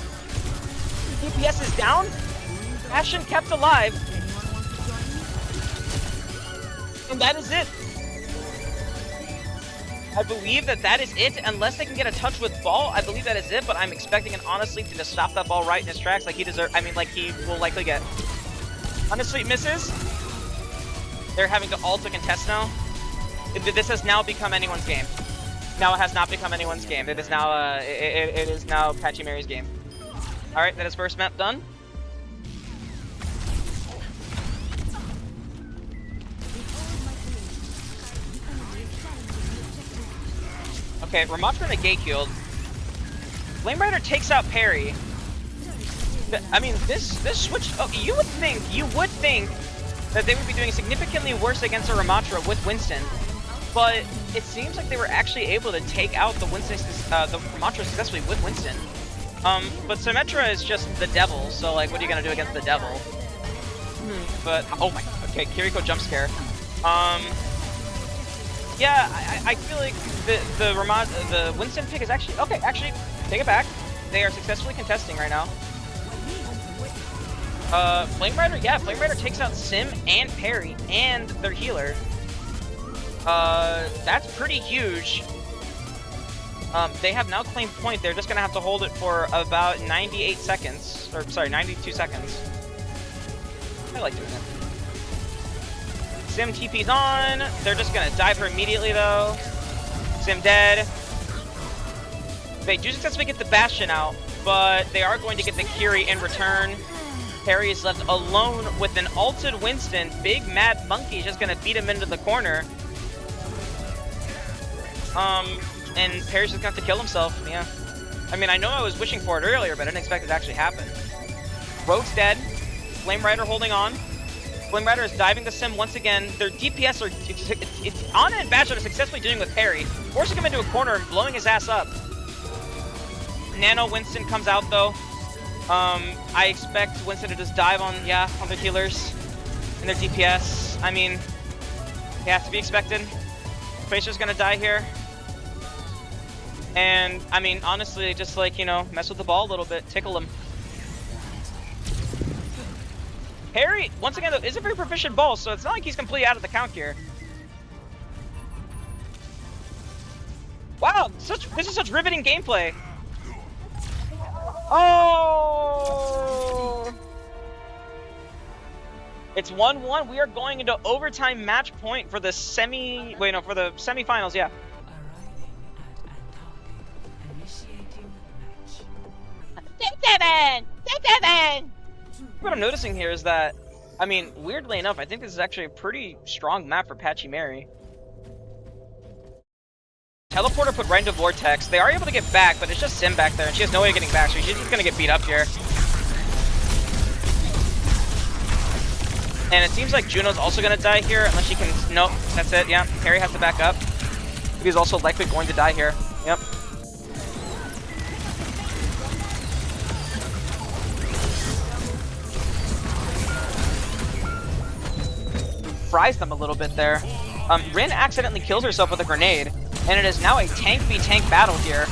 DPS is down. Ashen kept alive. And that is it. I believe that is it, unless they can get a touch with ball. I believe that is it, but I'm expecting an Honestly to just stop that ball right in his tracks like he deserves. I mean, like he will likely get. Honestly misses. They're having to ult to contest now. This has now become anyone's game. Now it has not become anyone's game. It is now it is now Pachimari's game. All right, that is first map done. Okay, Ramatra negate healed. Flame Rider takes out Parry. I mean, this switch. Oh, you would think that they would be doing significantly worse against a Ramatra with Winston, but it seems like they were actually able to take out the Ramatra successfully with Winston. But Symmetra is just the devil, so like, what are you gonna do against the devil? But oh my, okay, Kiriko jump scare. Yeah, I feel like the Winston pick is actually okay. Actually, take it back. They are successfully contesting right now. Flame Rider, yeah, Flame Rider takes out Sim and Parry and their healer. That's pretty huge. They have now claimed point. They're just gonna have to hold it for about 98 seconds, or sorry, 92 seconds. I like doing it. Sim TP's on. They're just gonna dive her immediately though. Sim dead. They do successfully get the Bastion out, but they are going to get the Kiri in return. Parry is left alone with an ulted Winston. Big Mad Monkey is just gonna beat him into the corner. And Parry's just gonna have to kill himself, yeah. I mean, I know I was wishing for it earlier, but I didn't expect it to actually happen. Rogue's dead. Flame Rider holding on. Flame Rider is diving the Sim once again. Their DPS are... Ana and Bastion are successfully dealing with Parry, forcing him into a corner and blowing his ass up. Nano Winston comes out, though. I expect Winston to just dive on the healers and their DPS. I mean, yeah, to be expected. Facia's gonna die here. And, I mean, honestly, just like, you know, mess with the ball a little bit, tickle him. Parry, once again, though, is a very proficient ball, so it's not like he's completely out of the count here. Wow, this is such riveting gameplay. Oh! It's 1-1. We are going into overtime match point for the semifinals, yeah. What I'm noticing here is that, I mean, weirdly enough, I think this is actually a pretty strong map for Pachimari. Teleporter put right into Vortex. They are able to get back, but it's just Sim back there, and she has no way of getting back, so she's just gonna get beat up here. And it seems like Juno's also gonna die here, unless she can... Nope, that's it, yeah. Parry has to back up. He's also likely going to die here. Yep. Fries them a little bit there. Rin accidentally kills herself with a grenade, and it is now a tank v tank battle here.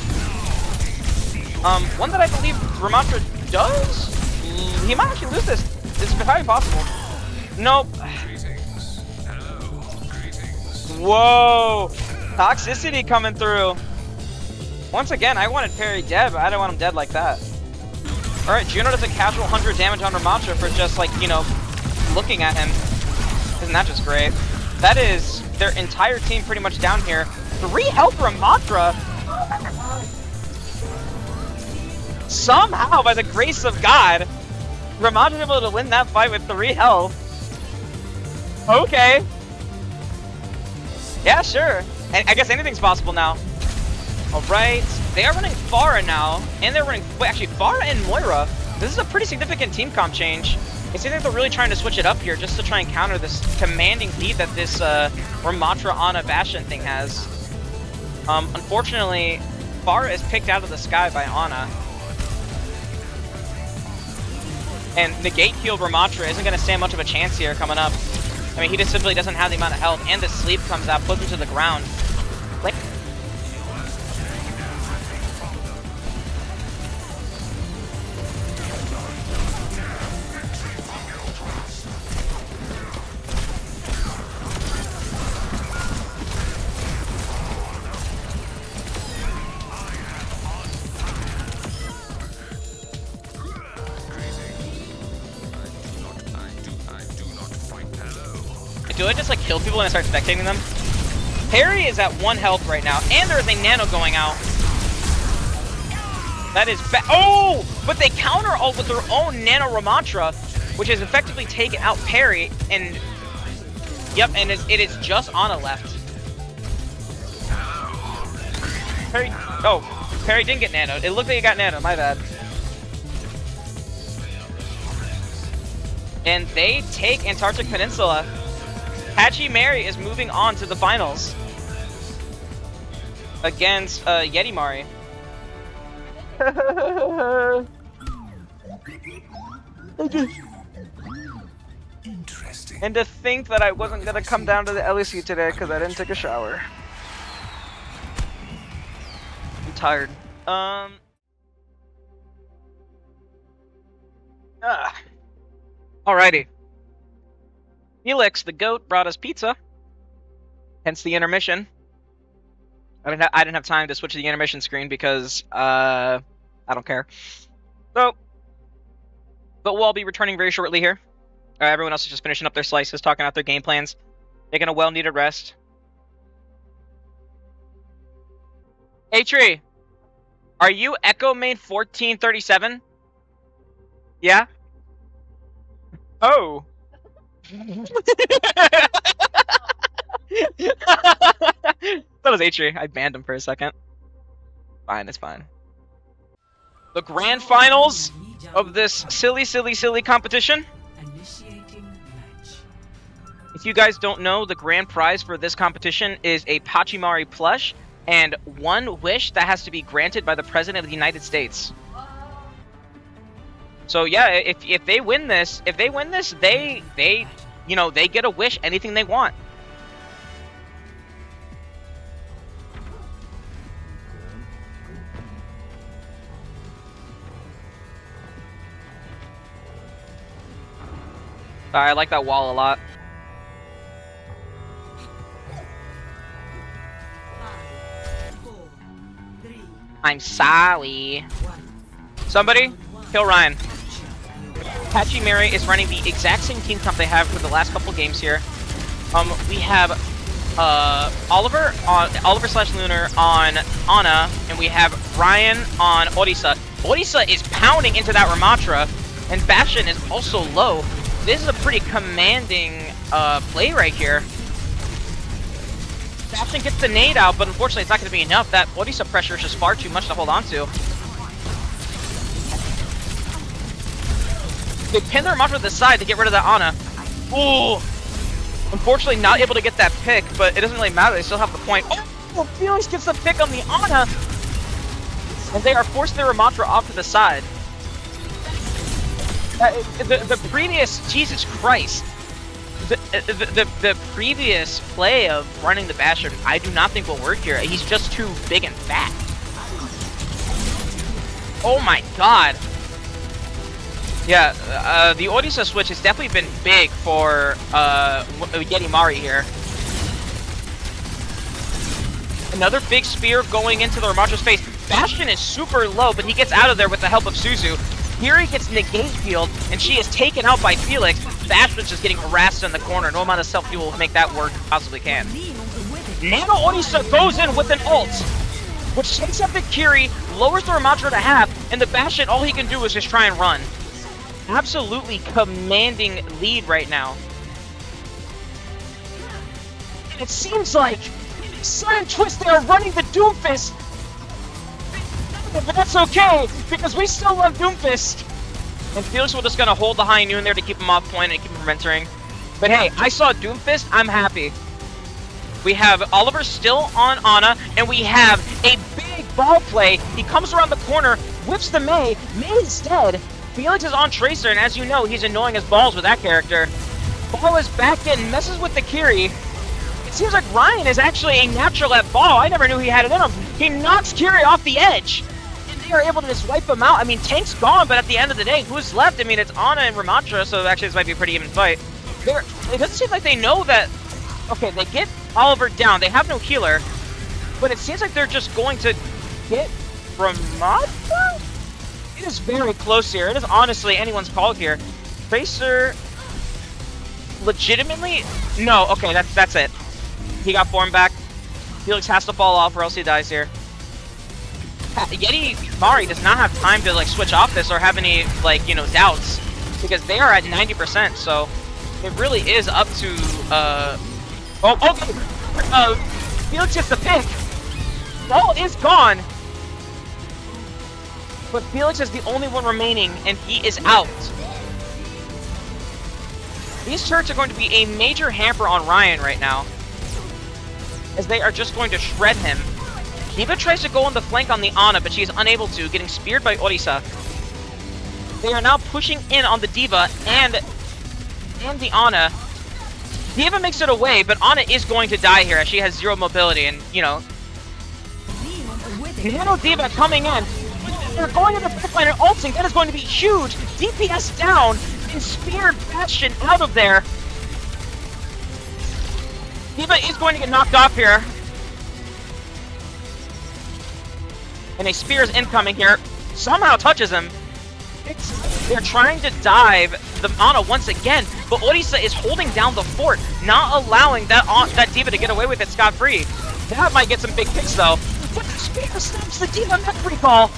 One that I believe Ramatra does? He might actually lose this. It's very possible. Nope. Whoa! Toxicity coming through. Once again, I wanted Parry dead, but I don't want him dead like that. Alright, Juno does a casual 100 damage on Ramatra for just, like, you know, looking at him. Isn't that just great? That is their entire team pretty much down here. 3 health Ramatra. Somehow, by the grace of God, Ramatra's able to win that fight with 3 health. Okay. Yeah, sure. And I guess anything's possible now. Alright. They are running Pharah now. And they're running... Wait, actually, Pharah and Moira. This is a pretty significant team comp change. It seems like they're really trying to switch it up here just to try and counter this commanding lead that this Ramatra Ana Bastion thing has. Unfortunately, Pharah is picked out of the sky by Ana. And negate healed Ramatra isn't going to stand much of a chance here coming up. I mean, he just simply doesn't have the amount of health, and the sleep comes out, puts him to the ground. Like, do I just like kill people and I start spectating them? Harry is at 1 health right now, and there is a nano going out. That is oh! But they counter all with their own nano Ramatra, which has effectively taken out Perry, and yep, and it is just Ana left. Perry, oh, Perry didn't get nanoed. It looked like he got nanoed, my bad. And they take Antarctic Peninsula. Pachimari is moving on to the finals against Yetimari. Interesting. And to think that I wasn't gonna come down to the LEC today because I didn't take a shower. I'm tired. Alrighty. Felix, the goat, brought us pizza. Hence the intermission. I didn't have time to switch to the intermission screen because I don't care. So, but we'll all be returning very shortly here. Everyone else is just finishing up their slices, talking out their game plans, taking a well-needed rest. Hey Tree, are you Echo Main 1437? Yeah. Oh. That was Atri. I banned him for a second. Fine, it's fine. The grand finals of this silly competition. If you guys don't know, the grand prize for this competition is a Pachimari plush and 1 wish that has to be granted by the President of the United States. So yeah, if they win this, they you know, they get a wish, anything they want. I like that wall a lot. 5, 4, 3, I'm sorry. Somebody kill Ryan. Pachimari is running the exact same team comp they have for the last couple games here. We have Oliver slash Lunar on Ana, and we have Ryan on Orisa. Orisa is pounding into that Ramatra, and Bastion is also low. This is a pretty commanding play right here. Bastion gets the nade out, but unfortunately it's not going to be enough. That Orisa pressure is just far too much to hold on to. They pin their Ramatra to the side to get rid of that Ana. Ooh! Unfortunately not able to get that pick, but it doesn't really matter, they still have the point. Oh! Felix gets the pick on the Ana! And they are forcing their Ramatra off to the side. The previous... Jesus Christ. The previous play of running the Bastion, I do not think will work here. He's just too big and fat. Oh my god. Yeah, the Orisa switch has definitely been big for Yetimari here. Another big spear going into the Ramatra's face. Bastion is super low, but he gets out of there with the help of Suzu. Fury gets negate healed, and she is taken out by Felix. Bastion's just getting harassed in the corner. No amount of self-fuel will make that work possibly can. Nano Orisa goes in with an ult, which takes up the Kiri, lowers the Ramattra to half, and the Bastion, all he can do is just try and run. Absolutely commanding lead right now. And it seems like Sudden Twist, they are running the Doomfist. But that's okay, because we still love Doomfist. And Felix will just gonna hold the high noon there to keep him off point and keep him from entering. But hey, I saw Doomfist, I'm happy. We have Oliver still on Ana, and we have a big ball play. He comes around the corner, whips the Mei. Mei is dead. Felix is on Tracer, and as you know, he's annoying as balls with that character. Ball is back in, messes with the Kiri. It seems like Ryan is actually a natural at ball. I never knew he had it in him. He knocks Kiri off the edge, and they are able to just wipe him out. I mean, Tank's gone, but at the end of the day, who's left? I mean, it's Ana and Ramattra, so actually this might be a pretty even fight. It doesn't seem like they know that... Okay, they get Oliver down. They have no healer, but it seems like they're just going to get Ramattra? It is very close here. It is honestly anyone's call here. Tracer... Legitimately? No, okay, that's it. He got form back. Felix has to fall off or else he dies here. Yeti Mari does not have time to like switch off this or have any like, you know, doubts, because they are at 90%, so it really is up to oh, okay. Felix gets the pick. Ball is gone. But Felix is the only one remaining, and he is out. These turrets are going to be a major hamper on Ryan right now, as they are just going to shred him. D.Va tries to go on the flank on the Ana, but she is unable to, getting speared by Orisa. They are now pushing in on the D.Va and the Ana. D.Va makes it away, but Ana is going to die here as she has 0 mobility, and, you know... Nano D.Va coming in. They're going into the pipeline and ulting. That is going to be huge. DPS down and speared Bastion out of there. D.Va is going to get knocked off here. And a spear is incoming here. Somehow touches him. They're trying to dive the Ana once again, but Orisa is holding down the fort, not allowing that D.Va to get away with it scot-free. That might get some big picks though. But the spear stops the D.Va mech recall.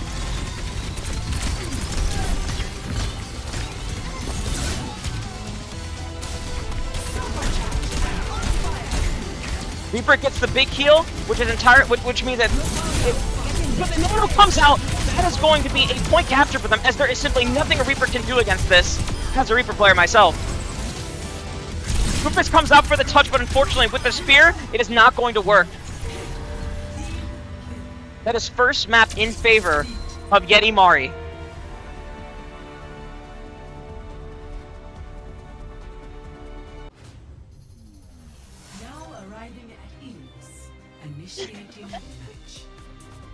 Reaper gets the big heal, which is which means that when the Nano comes out, that is going to be a point capture for them, as there is simply nothing a Reaper can do against this. As a Reaper player myself. Rufus comes out for the touch, but unfortunately with the spear, it is not going to work. That is first map in favor of Yeti Mari.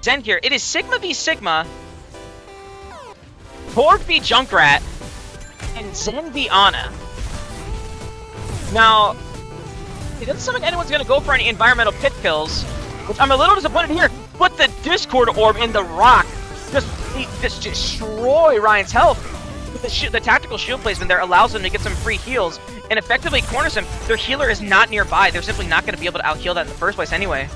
Zen here. It is Sigma v Sigma, Borg v Junkrat, and Zen v Ana. Now, it doesn't sound like anyone's going to go for any environmental pit kills, which I'm a little disappointed here, but the Discord Orb in the rock just destroy Ryan's health. The tactical shield placement there allows them to get some free heals and effectively corners him. Their healer is not nearby. They're simply not going to be able to out-heal that in the first place anyway.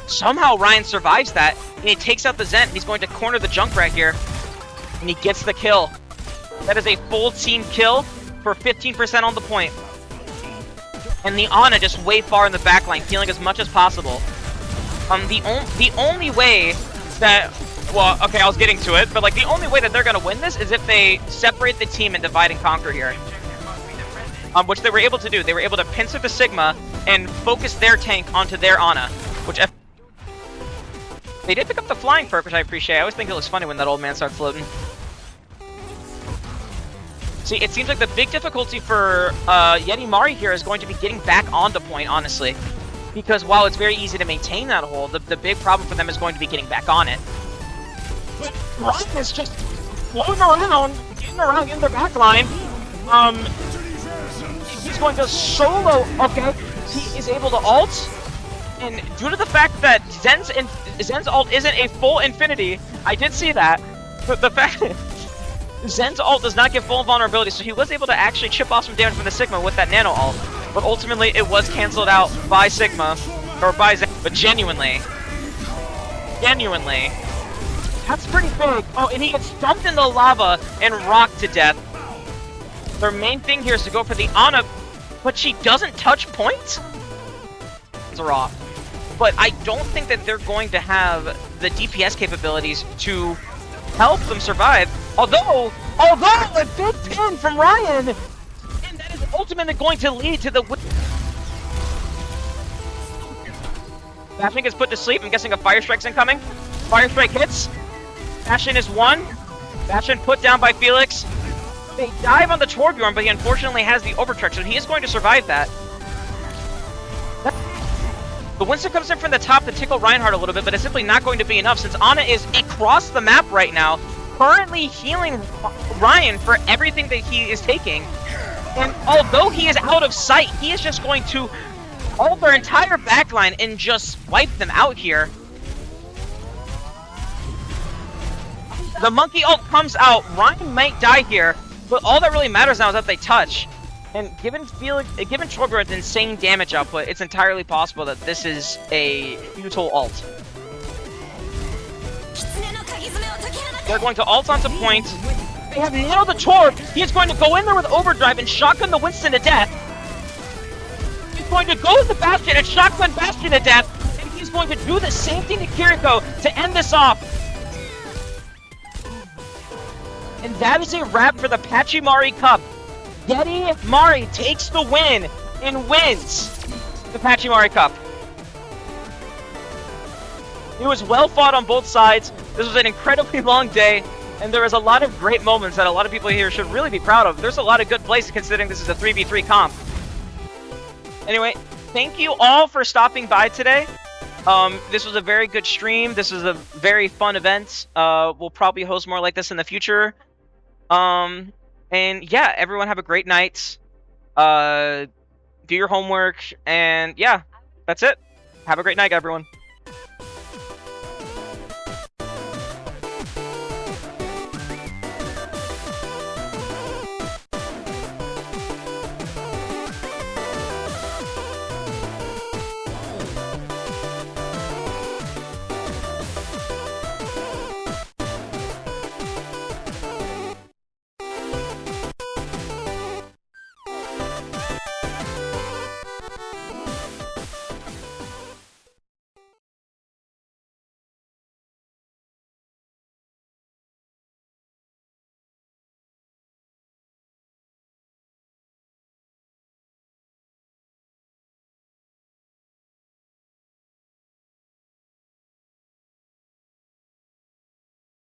Somehow Ryan survives that, and he takes out the Zen. He's going to corner the Junkrat here, and he gets the kill. That is a full team kill for 15% on the point. And the Ana just way far in the back line, healing as much as possible. The only way that... Well, okay, I was getting to it, but like the only way that they're going to win this is if they separate the team and divide and conquer here. Which they were able to do. They were able to pincer the Sigma and focus their tank onto their Ana, which... They did pick up the flying perk, which I appreciate. I always think it looks funny when that old man starts floating. See, it seems like the big difficulty for Yeti Mari here is going to be getting back onto point, honestly. Because while it's very easy to maintain that hold, the big problem for them is going to be getting back on it. But Ryan is just floating around, getting around in their back line. He's going to solo, okay. He is able to ult. And due to the fact that Zen's ult isn't a full infinity, I did see that, but the fact Zen's ult does not get full vulnerability, so he was able to actually chip off some damage from the Sigma with that nano ult. But ultimately, it was canceled out by Sigma, or by Zen. But genuinely, that's pretty big. Oh, and he gets dumped in the lava and rocked to death. Their main thing here is to go for the Ana, but she doesn't touch points? It's a raw. But I don't think that they're going to have the DPS capabilities to help them survive. Although a big pin from Ryan, and that is ultimately going to lead to the win. Bastion gets put to sleep. I'm guessing a Fire Strike's incoming. Fire Strike hits. Bastion is one. Bastion put down by Felix. They dive on the Torbjorn, but he unfortunately has the Overcharge, so he is going to survive that. The Winston comes in from the top to tickle Reinhardt a little bit, but it's simply not going to be enough since Ana is across the map right now, currently healing Ryan for everything that he is taking. And although he is out of sight, he is just going to ult their entire backline and just wipe them out here. The monkey ult comes out. Ryan might die here, but all that really matters now is that they touch. And given Torbjorn's insane damage output, it's entirely possible that this is a futile ult. They're going to ult onto point. They have nailed the Torb. He is going to go in there with overdrive and shotgun the Winston to death. He's going to go with the Bastion and shotgun Bastion to death. And he's going to do the same thing to Kiriko to end this off. And that is a wrap for the Pachimari Cup. Yeti Mari takes the win and wins the Pachimari Cup. It was well fought on both sides. This was an incredibly long day, and there was a lot of great moments that a lot of people here should really be proud of. There's a lot of good plays considering this is a 3v3 comp. Anyway, thank you all for stopping by today. This was a very good stream. This was a very fun event. We'll probably host more like this in the future. And yeah, everyone have a great night. Do your homework, and yeah, that's it. Have a great night, everyone.